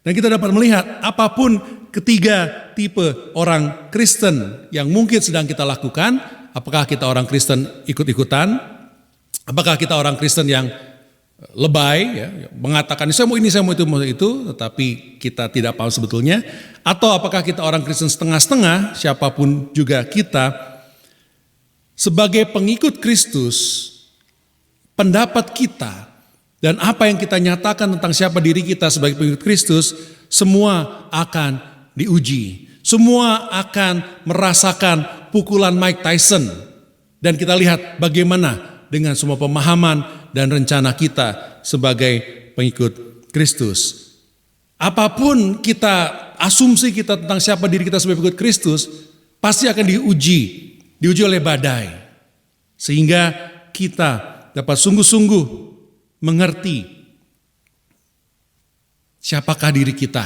Dan kita dapat melihat apapun ketiga tipe orang Kristen yang mungkin sedang kita lakukan. Apakah kita orang Kristen ikut-ikutan? Apakah kita orang Kristen yang lebay, ya, mengatakan saya mau ini, saya mau itu, tetapi kita tidak paham sebetulnya. Atau apakah kita orang Kristen setengah-setengah, siapapun juga kita, sebagai pengikut Kristus, pendapat kita dan apa yang kita nyatakan tentang siapa diri kita sebagai pengikut Kristus, semua akan diuji. Semua akan merasakan pukulan Mike Tyson. Dan kita lihat bagaimana dengan semua pemahaman dan rencana kita sebagai pengikut Kristus. Apapun asumsi kita tentang siapa diri kita sebagai pengikut Kristus, pasti akan diuji oleh badai. Sehingga kita dapat sungguh-sungguh mengerti siapakah diri kita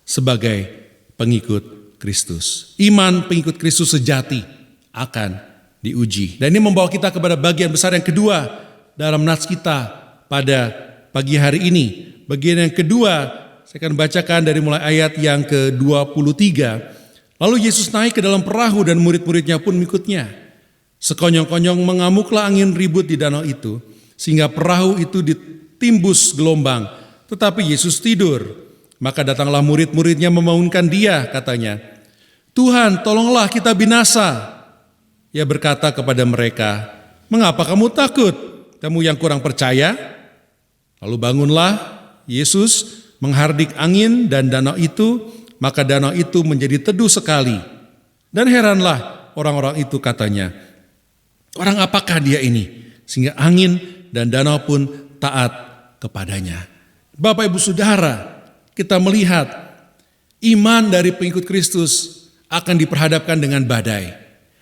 sebagai pengikut Kristus. Iman pengikut Kristus sejati akan diuji. Dan ini membawa kita kepada bagian besar yang kedua dalam nats kita pada pagi hari ini. Bagian yang kedua, saya akan bacakan dari mulai ayat yang ke-23. Lalu Yesus naik ke dalam perahu dan murid-muridnya pun mengikutnya. Sekonyong-konyong mengamuklah angin ribut di danau itu, sehingga perahu itu ditimbus gelombang. Tetapi Yesus tidur. Maka datanglah murid-muridnya membangunkan dia, katanya, "Tuhan, tolonglah kita binasa." Ia berkata kepada mereka, "Mengapa kamu takut? Kamu yang kurang percaya?" Lalu bangunlah Yesus, menghardik angin dan danau itu, maka danau itu menjadi teduh sekali. Dan heranlah orang-orang itu, katanya, "Orang apakah dia ini? Sehingga angin dan danau pun taat kepadanya." Bapak Ibu Saudara, kita melihat iman dari pengikut Kristus akan diperhadapkan dengan badai,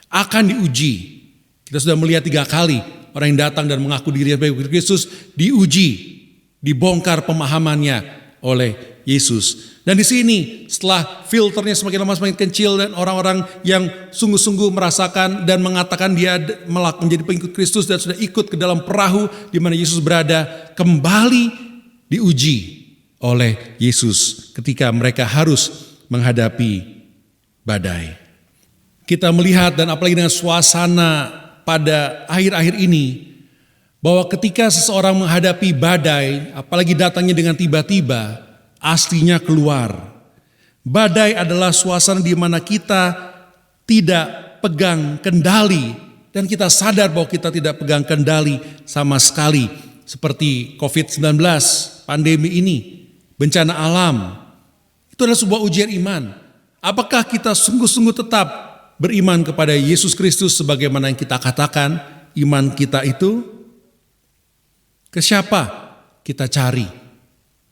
akan diuji. Kita sudah melihat 3 kali orang yang datang dan mengaku diri sebagai pengikut Kristus diuji, dibongkar pemahamannya oleh Yesus. Dan di sini setelah filternya semakin lama semakin kecil dan orang-orang yang sungguh-sungguh merasakan dan mengatakan dia menjadi pengikut Kristus dan sudah ikut ke dalam perahu di mana Yesus berada, kembali diuji oleh Yesus ketika mereka harus menghadapi badai. Kita melihat dan apalagi dengan suasana pada akhir-akhir ini, bahwa ketika seseorang menghadapi badai, apalagi datangnya dengan tiba-tiba, aslinya keluar. Badai adalah suasana di mana kita tidak pegang kendali dan kita sadar bahwa kita tidak pegang kendali sama sekali. Seperti COVID-19, pandemi ini, bencana alam. Itu adalah sebuah ujian iman. Apakah kita sungguh-sungguh tetap beriman kepada Yesus Kristus sebagaimana yang kita katakan iman kita itu? Ke siapa kita cari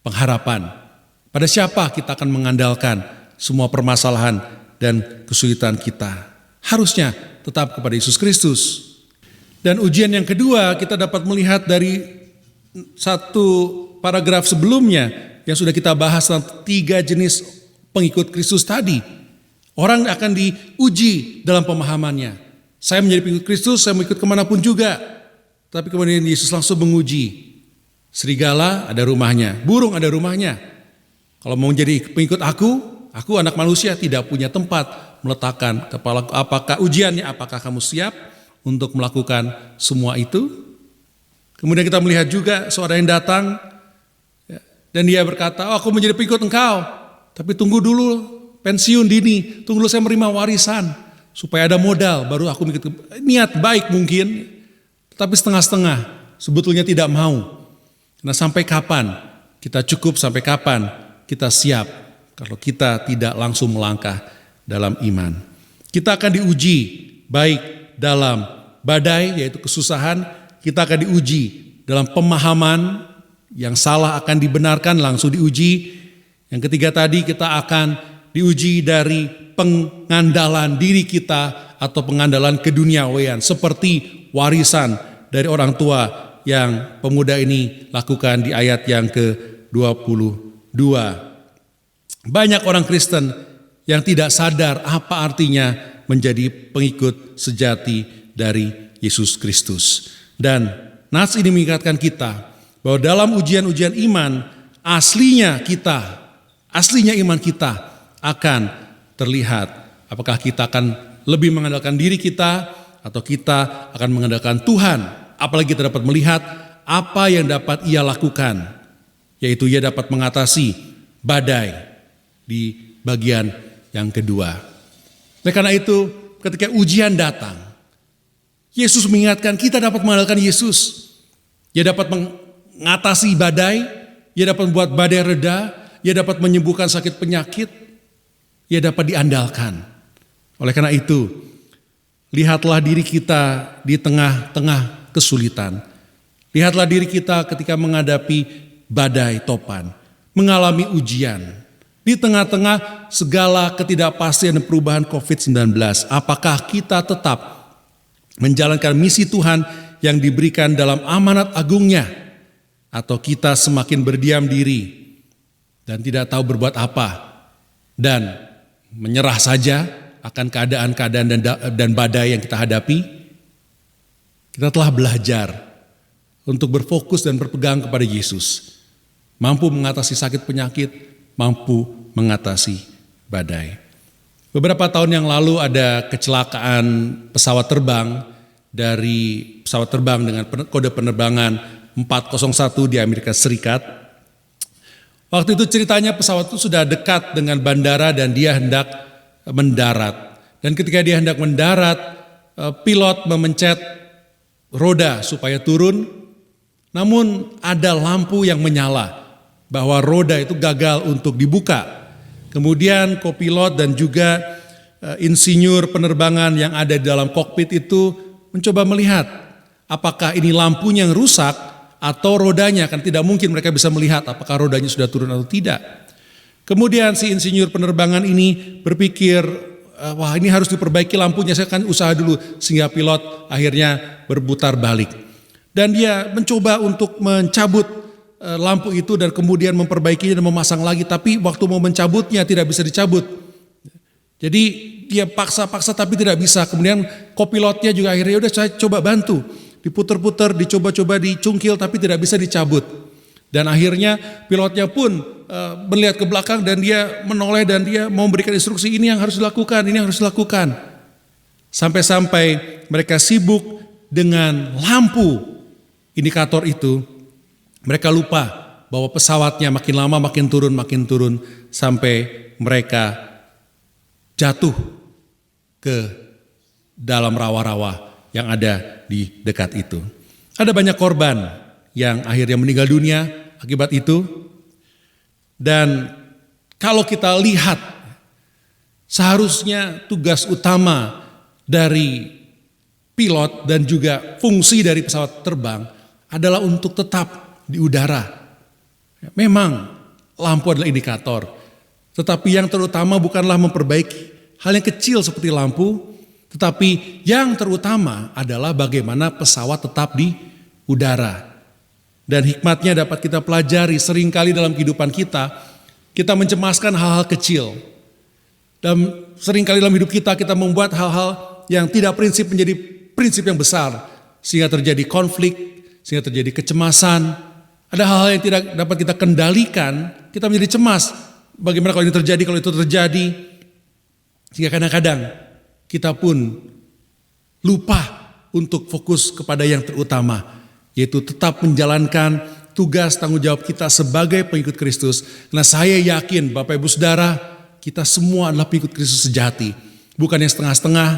pengharapan? Pada siapa kita akan mengandalkan semua permasalahan dan kesulitan kita? Harusnya tetap kepada Yesus Kristus. Dan ujian yang kedua kita dapat melihat dari satu paragraf sebelumnya yang sudah kita bahas tentang 3 jenis pengikut Kristus tadi. Orang akan diuji dalam pemahamannya. Saya menjadi pengikut Kristus, saya mau ikut kemanapun juga. Tapi kemudian Yesus langsung menguji. Serigala ada rumahnya, burung ada rumahnya. Kalau mau menjadi pengikut aku anak manusia tidak punya tempat meletakkan kepala. Apakah ujiannya, apakah kamu siap untuk melakukan semua itu? Kemudian kita melihat juga seorang yang datang dan dia berkata, aku menjadi pengikut engkau. Tapi tunggu dulu pensiun dini, tunggu dulu saya menerima warisan. Supaya ada modal, baru aku mengikut. Niat baik mungkin, tapi setengah-setengah, sebetulnya tidak mau. Nah sampai kapan kita cukup, sampai kapan kita siap kalau kita tidak langsung melangkah dalam iman. Kita akan diuji baik dalam badai yaitu kesusahan, kita akan diuji dalam pemahaman yang salah akan dibenarkan langsung diuji. Yang ketiga tadi kita akan diuji dari pengandalan diri kita atau pengandalan keduniawian seperti warisan dari orang tua yang pemuda ini lakukan di ayat yang ke-22. Banyak orang Kristen yang tidak sadar apa artinya menjadi pengikut sejati dari Yesus Kristus. Dan nats ini mengingatkan kita bahwa dalam ujian-ujian iman aslinya iman kita akan terlihat. Apakah kita akan lebih mengandalkan diri kita atau kita akan mengandalkan Tuhan. Apalagi kita dapat melihat apa yang dapat ia lakukan, yaitu ia dapat mengatasi badai di bagian yang kedua. Oleh karena itu, ketika ujian datang, Yesus mengingatkan kita dapat mengandalkan Yesus. Ia dapat mengatasi badai, ia dapat membuat badai reda, ia dapat menyembuhkan sakit penyakit, ia dapat diandalkan. Oleh karena itu, lihatlah diri kita di tengah-tengah kesulitan. Lihatlah diri kita ketika menghadapi badai topan, mengalami ujian. Di tengah-tengah segala ketidakpastian dan perubahan COVID-19, apakah kita tetap menjalankan misi Tuhan yang diberikan dalam amanat agungnya, atau kita semakin berdiam diri dan tidak tahu berbuat apa dan menyerah saja akan keadaan-keadaan dan badai yang kita hadapi? Kita telah belajar untuk berfokus dan berpegang kepada Yesus, mampu mengatasi sakit penyakit, mampu mengatasi badai. Beberapa tahun yang lalu ada kecelakaan pesawat terbang dengan kode penerbangan 401 di Amerika Serikat. Waktu itu ceritanya pesawat itu sudah dekat dengan bandara dan dia hendak mendarat. Dan ketika dia hendak mendarat, pilot memencet roda supaya turun, namun ada lampu yang menyala bahwa roda itu gagal untuk dibuka. Kemudian kopilot dan juga insinyur penerbangan yang ada di dalam kokpit itu mencoba melihat apakah ini lampunya yang rusak atau rodanya, kan tidak mungkin mereka bisa melihat apakah rodanya sudah turun atau tidak. Kemudian si insinyur penerbangan ini berpikir, wah ini harus diperbaiki lampunya, saya akan usaha dulu, sehingga pilot akhirnya berputar balik. Dan dia mencoba untuk mencabut lampu itu dan kemudian memperbaikinya dan memasang lagi, tapi waktu mau mencabutnya tidak bisa dicabut. Jadi dia paksa-paksa tapi tidak bisa. Kemudian kopilotnya juga akhirnya udah saya coba bantu. Diputer-puter, dicoba-coba dicungkil tapi tidak bisa dicabut. Dan akhirnya pilotnya pun melihat ke belakang dan dia menoleh dan dia mau memberikan instruksi, ini yang harus dilakukan, ini yang harus dilakukan. Sampai-sampai mereka sibuk dengan lampu indikator itu, mereka lupa bahwa pesawatnya makin lama makin turun sampai mereka jatuh ke dalam rawa-rawa yang ada di dekat itu. Ada banyak korban yang akhirnya meninggal dunia akibat itu. Dan kalau kita lihat, seharusnya tugas utama dari pilot dan juga fungsi dari pesawat terbang adalah untuk tetap di udara. Memang lampu adalah indikator, tetapi yang terutama bukanlah memperbaiki hal yang kecil seperti lampu, tetapi yang terutama adalah bagaimana pesawat tetap di udara. Dan hikmatnya dapat kita pelajari seringkali dalam kehidupan kita mencemaskan hal-hal kecil. Dan seringkali dalam hidup kita membuat hal-hal yang tidak prinsip menjadi prinsip yang besar, sehingga terjadi konflik, sehingga terjadi kecemasan. Ada hal-hal yang tidak dapat kita kendalikan, kita menjadi cemas. Bagaimana kalau ini terjadi, kalau itu terjadi. Sehingga kadang-kadang kita pun lupa untuk fokus kepada yang terutama, yaitu tetap menjalankan tugas tanggung jawab kita sebagai pengikut Kristus. Karena saya yakin Bapak Ibu Saudara, kita semua adalah pengikut Kristus sejati. Bukan yang setengah-setengah,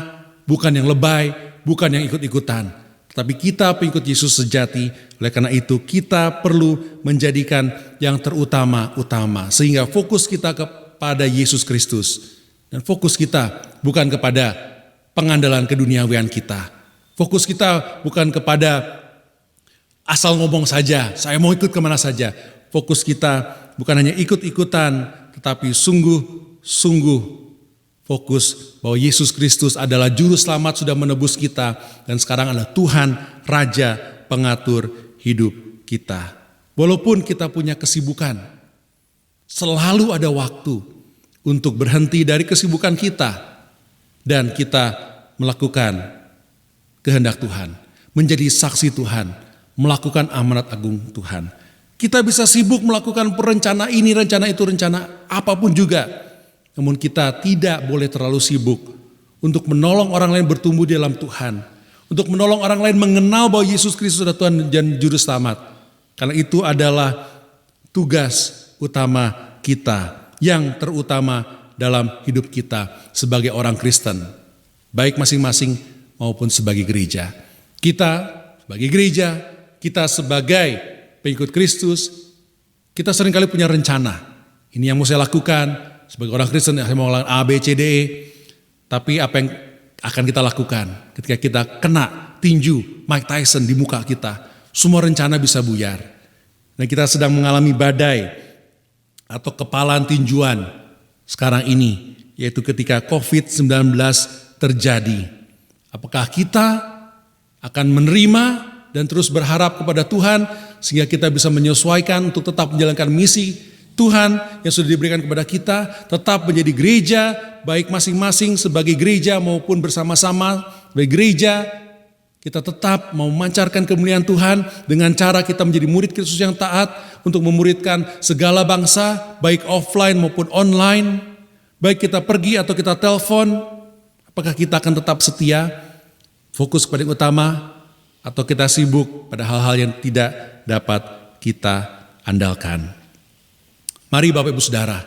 bukan yang lebay, bukan yang ikut-ikutan. Tapi kita pengikut Yesus sejati, oleh karena itu kita perlu menjadikan yang terutama-utama. Sehingga fokus kita kepada Yesus Kristus. Dan fokus kita bukan kepada pengandalan keduniawian kita. Fokus kita bukan kepada asal ngomong saja, saya mau ikut kemana saja. Fokus kita bukan hanya ikut-ikutan, tetapi sungguh fokus bahwa Yesus Kristus adalah Juru Selamat, sudah menebus kita, dan sekarang adalah Tuhan, Raja, Pengatur hidup kita. Walaupun kita punya kesibukan, selalu ada waktu untuk berhenti dari kesibukan kita, dan kita melakukan kehendak Tuhan, menjadi saksi Tuhan, melakukan amanat agung Tuhan. Kita bisa sibuk melakukan rencana ini, rencana itu, rencana apapun juga. Namun kita tidak boleh terlalu sibuk untuk menolong orang lain bertumbuh di dalam Tuhan. Untuk menolong orang lain mengenal bahwa Yesus Kristus adalah Tuhan dan Juru Selamat. Karena itu adalah tugas utama kita, yang terutama dalam hidup kita sebagai orang Kristen. Baik masing-masing maupun sebagai gereja. Kita sebagai gereja, kita sebagai pengikut Kristus, kita seringkali punya rencana. Ini yang mau saya lakukan. Sebagai orang Kristen, saya mau lakukan A, B, C, D, E. Tapi apa yang akan kita lakukan ketika kita kena tinju Mike Tyson di muka kita? Semua rencana bisa buyar. Dan kita sedang mengalami badai atau kepalan tinjuan sekarang ini, yaitu ketika COVID-19 terjadi. Apakah kita akan menerima dan terus berharap kepada Tuhan sehingga kita bisa menyesuaikan untuk tetap menjalankan misi Tuhan yang sudah diberikan kepada kita, tetap menjadi gereja, baik masing-masing sebagai gereja maupun bersama-sama sebagai gereja, kita tetap mau memancarkan kemuliaan Tuhan dengan cara kita menjadi murid Kristus yang taat untuk memuridkan segala bangsa, baik offline maupun online, baik kita pergi atau kita telepon. Apakah kita akan tetap setia, fokus pada yang utama, atau kita sibuk pada hal-hal yang tidak dapat kita andalkan? Mari Bapak Ibu Saudara,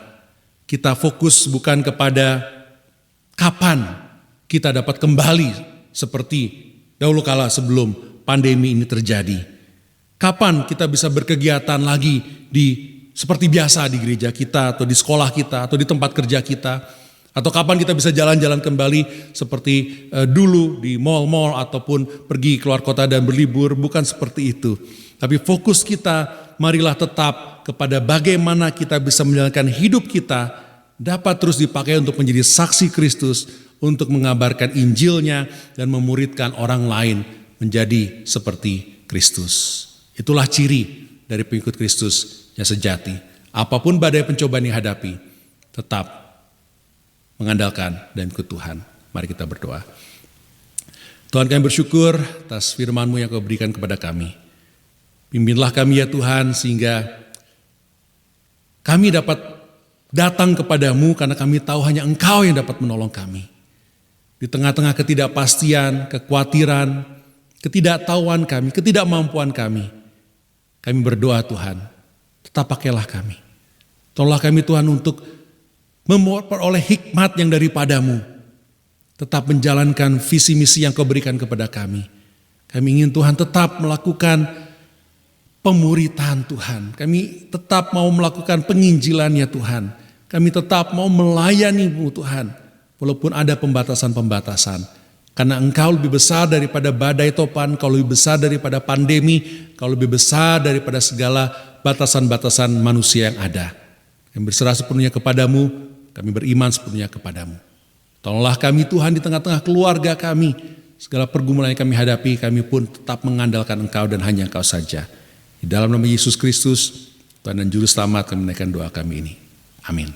kita fokus bukan kepada kapan kita dapat kembali seperti dahulu kala sebelum pandemi ini terjadi. Kapan kita bisa berkegiatan lagi seperti biasa di gereja kita, atau di sekolah kita, atau di tempat kerja kita. Atau kapan kita bisa jalan-jalan kembali seperti dulu di mal-mal ataupun pergi keluar kota dan berlibur. Bukan seperti itu. Tapi fokus kita marilah tetap kepada bagaimana kita bisa menjalankan hidup kita dapat terus dipakai untuk menjadi saksi Kristus, untuk mengabarkan Injilnya dan memuridkan orang lain menjadi seperti Kristus. Itulah ciri dari pengikut Kristus yang sejati. Apapun badai pencobaan yang hadapi, tetap mengandalkan dan ikut Tuhan. Mari kita berdoa. Tuhan, kami bersyukur atas firman-Mu yang Kau berikan kepada kami. Pimpinlah kami ya Tuhan, sehingga kami dapat datang kepadamu karena kami tahu hanya Engkau yang dapat menolong kami. Di tengah-tengah ketidakpastian, kekhawatiran, ketidaktahuan kami, ketidakmampuan kami berdoa Tuhan, tetap pakailah kami. Tolonglah kami Tuhan untuk memperoleh hikmat yang daripadamu, tetap menjalankan visi misi yang Kau berikan kepada kami. Kami ingin Tuhan tetap melakukan pemuritan Tuhan. Kami tetap mau melakukan penginjilannya Tuhan. Kami tetap mau melayani-Mu Tuhan, walaupun ada pembatasan-pembatasan. Karena Engkau lebih besar daripada badai topan, Kau lebih besar daripada pandemi, Kau lebih besar daripada segala batasan-batasan manusia yang ada. Kami berserah sepenuhnya kepadamu, kami beriman sepenuhnya kepadamu. Tolonglah kami Tuhan di tengah-tengah keluarga kami, segala pergumulan yang kami hadapi, kami pun tetap mengandalkan Engkau dan hanya Engkau saja. Di dalam nama Yesus Kristus, Tuhan dan Juru Selamat, kami menaikkan doa kami ini. Amin.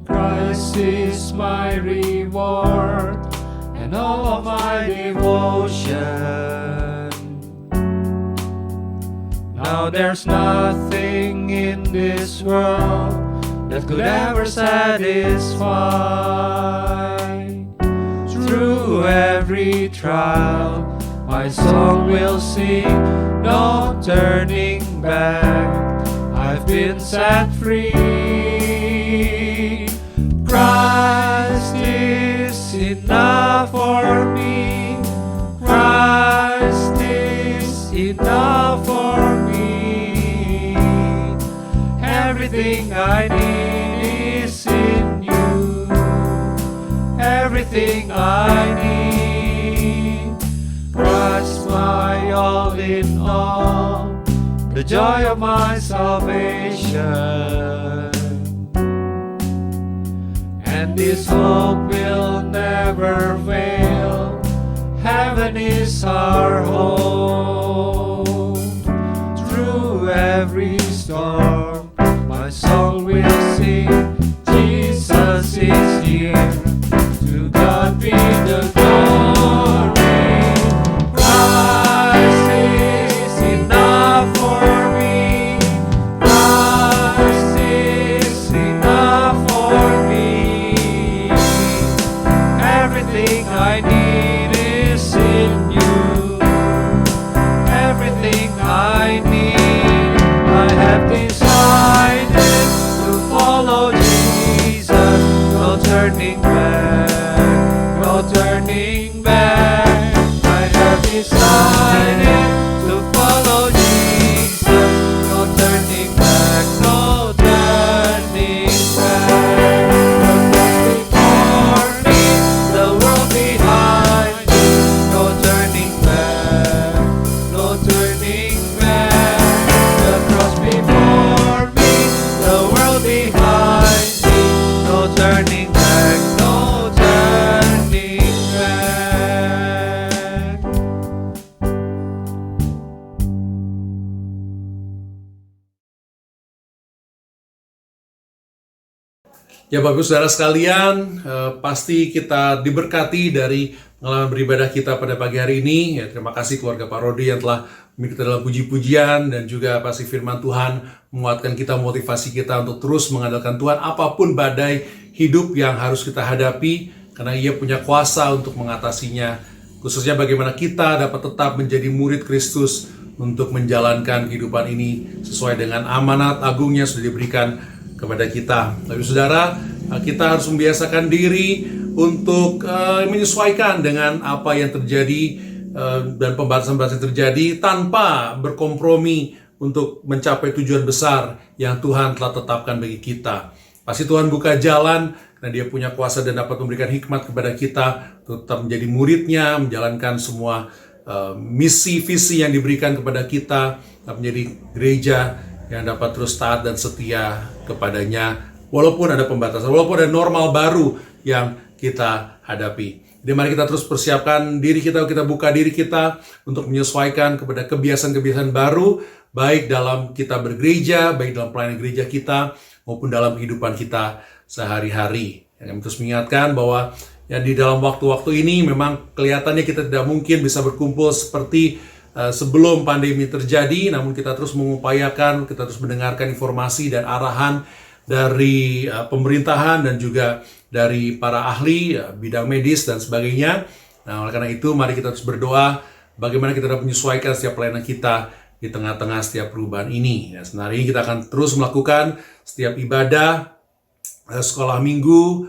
Christ is my reward and all of my devotion. Now there's nothing in this world that could ever satisfy. Through every trial, my song will sing, no turning back. I've been set free. Christ is enough for me. Christ is enough for me. Everything I need is in you. Everything I need. Christ my all in all, the joy of my salvation. And this hope will never fail. Heaven is our home. Through every storm, my soul will sing, Jesus is here. To God be the glory. Christ is enough for me. Christ is enough for me. Everything I need is in you. Everything I need, I have desire. Ya Bapak Ibu Saudara sekalian, pasti kita diberkati dari pengalaman beribadah kita pada pagi hari ini. Ya, terima kasih keluarga Pak Rodi yang telah mengikuti dalam puji-pujian, dan juga pasti firman Tuhan menguatkan kita, motivasi kita untuk terus mengandalkan Tuhan apapun badai hidup yang harus kita hadapi, karena Ia punya kuasa untuk mengatasinya. Khususnya bagaimana kita dapat tetap menjadi murid Kristus untuk menjalankan kehidupan ini sesuai dengan amanat agungnya sudah diberikan kepada kita. Tapi saudara, kita harus membiasakan diri untuk menyesuaikan dengan apa yang terjadi dan pembatasan-pembatasan yang terjadi tanpa berkompromi untuk mencapai tujuan besar yang Tuhan telah tetapkan bagi kita. Pasti Tuhan buka jalan karena Dia punya kuasa dan dapat memberikan hikmat kepada kita untuk tetap menjadi murid-Nya, menjalankan semua misi, visi yang diberikan kepada kita, tetap menjadi gereja yang dapat terus taat dan setia kepadanya, walaupun ada pembatasan, walaupun ada normal baru yang kita hadapi. Jadi mari kita terus persiapkan diri kita buka diri kita untuk menyesuaikan kepada kebiasaan-kebiasaan baru, baik dalam kita bergereja, baik dalam pelayanan gereja kita, maupun dalam kehidupan kita sehari-hari. Kami terus mengingatkan bahwa ya di dalam waktu-waktu ini memang kelihatannya kita tidak mungkin bisa berkumpul seperti sebelum pandemi terjadi, namun kita terus mengupayakan, kita terus mendengarkan informasi dan arahan dari pemerintahan dan juga dari para ahli bidang medis dan sebagainya. Nah, oleh karena itu mari kita terus berdoa bagaimana kita dapat menyesuaikan setiap pelayanan kita di tengah-tengah setiap perubahan ini. Ya, sebenarnya ini kita akan terus melakukan setiap ibadah, sekolah minggu,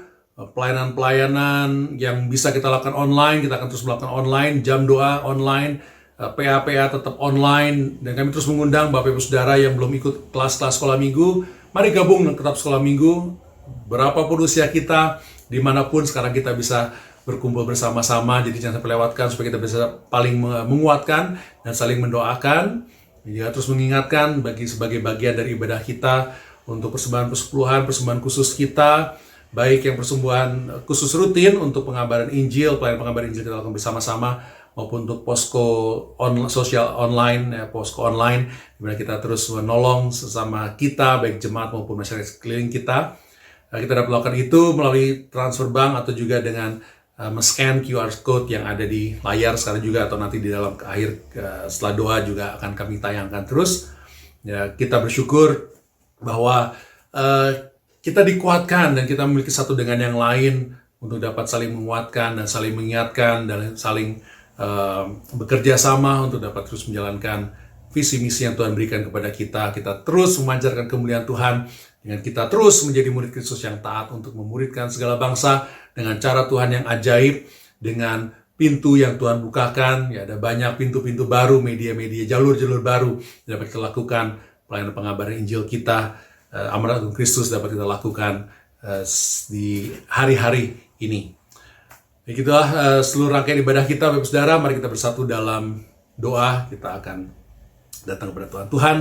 pelayanan-pelayanan yang bisa kita lakukan online, kita akan terus melakukan online, jam doa online, PA tetap online, dan kami terus mengundang Bapak Ibu Saudara yang belum ikut kelas-kelas sekolah minggu, mari gabung dengan tetap sekolah minggu, berapapun usia kita, dimanapun sekarang kita bisa berkumpul bersama-sama, jadi jangan sampai lewatkan supaya kita bisa paling menguatkan dan saling mendoakan, juga terus mengingatkan sebagai bagian dari ibadah kita untuk persembahan persepuluhan, persembahan khusus kita, baik yang persembahan khusus rutin untuk pengabaran Injil, pelayanan pengabaran Injil kita lakukan bersama-sama, maupun untuk posko sosial online, posko online, di mana kita terus menolong sesama kita, baik jemaat maupun masyarakat sekeliling kita. Kita dapat melakukan itu melalui transfer bank atau juga dengan men-scan QR code yang ada di layar sekarang juga, atau nanti di dalam akhir setelah doa juga akan kami tayangkan terus. Ya, kita bersyukur bahwa kita dikuatkan dan kita memiliki satu dengan yang lain untuk dapat saling menguatkan dan saling mengingatkan dan saling bekerja sama untuk dapat terus menjalankan visi misi yang Tuhan berikan kepada kita. Kita terus memancarkan kemuliaan Tuhan dengan kita terus menjadi murid Kristus yang taat untuk memuridkan segala bangsa dengan cara Tuhan yang ajaib, dengan pintu yang Tuhan bukakan. Ya, ada banyak pintu-pintu baru, media-media, jalur-jalur baru yang dapat kita lakukan. Pelayanan pengabaran Injil kita, amanat agung Kristus dapat kita lakukan di hari-hari ini. Begitulah seluruh rangkaian ibadah kita, Bapak Saudara. Mari kita bersatu dalam doa. Kita akan datang kepada Tuhan. Tuhan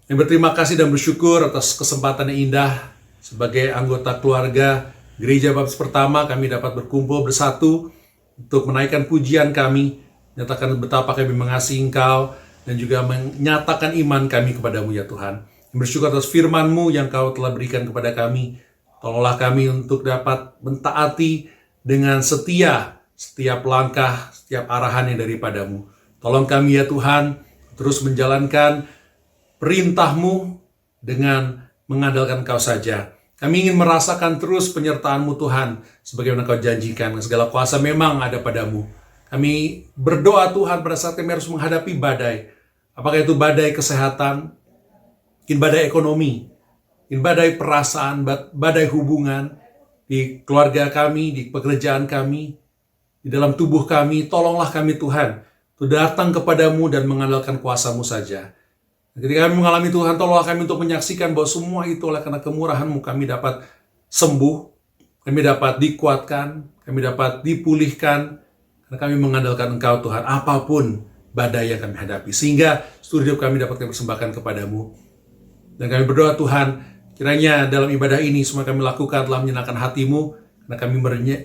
yang berterima kasih dan bersyukur atas kesempatan yang indah sebagai anggota keluarga Gereja Baptis Pertama, kami dapat berkumpul bersatu untuk menaikkan pujian kami, menyatakan betapa kami mengasihi Engkau, dan juga menyatakan iman kami kepadamu ya Tuhan. Bersyukur atas firman-Mu yang Kau telah berikan kepada kami. Tolonglah kami untuk dapat mentaati dengan setia setiap langkah, setiap arahan yang daripadamu. Tolong kami ya Tuhan, terus menjalankan perintah-Mu dengan mengandalkan Kau saja. Kami ingin merasakan terus penyertaan-Mu Tuhan, sebagaimana Kau janjikan. Segala kuasa memang ada padamu. Kami berdoa Tuhan pada saat kami harus menghadapi badai. Apakah itu badai kesehatan, mungkin badai ekonomi, mungkin badai perasaan, badai hubungan, di keluarga kami, di pekerjaan kami, di dalam tubuh kami. Tolonglah kami Tuhan, untuk datang kepadamu dan mengandalkan kuasa-Mu saja. Ketika kami mengalami Tuhan, tolonglah kami untuk menyaksikan bahwa semua itu oleh karena kemurahan-Mu kami dapat sembuh, kami dapat dikuatkan, kami dapat dipulihkan, karena kami mengandalkan Engkau Tuhan, apapun badai yang kami hadapi. Sehingga seluruh hidup kami dapat kami persembahkan kepadamu. Dan kami berdoa Tuhan, kiranya dalam ibadah ini semua kami lakukan telah menyenangkan hati-Mu, karena kami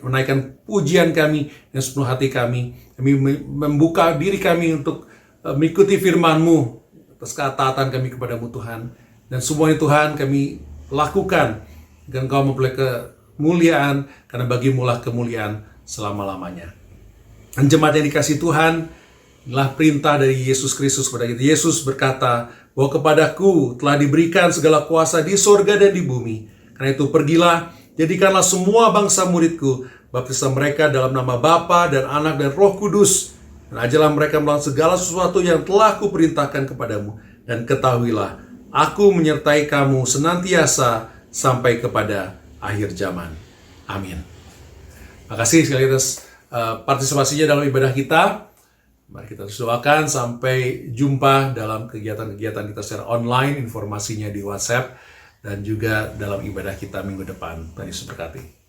menaikkan pujian kami dengan sepenuh hati kami. Kami membuka diri kami untuk mengikuti firman-Mu atas ketaatan kami kepadamu Tuhan. Dan semuanya Tuhan kami lakukan dan Engkau memperoleh kemuliaan, karena bagimu-lah kemuliaan selama-lamanya. Dan jemaat yang dikasihi Tuhan, inilah perintah dari Yesus Kristus kepada kita. Yesus berkata bahwa kepadaku telah diberikan segala kuasa di sorga dan di bumi. Karena itu pergilah, jadikanlah semua bangsa muridku, baptislah mereka dalam nama Bapa dan Anak dan Roh Kudus, dan ajarlah mereka melakukan segala sesuatu yang telah kuperintahkan kepadamu. Dan ketahuilah, aku menyertai kamu senantiasa sampai kepada akhir zaman. Amin. Makasih sekali atas partisipasinya dalam ibadah kita. Mari kita terus doakan sampai jumpa dalam kegiatan-kegiatan kita secara online, informasinya di WhatsApp, dan juga dalam ibadah kita minggu depan. Tuhan Yesus berkati.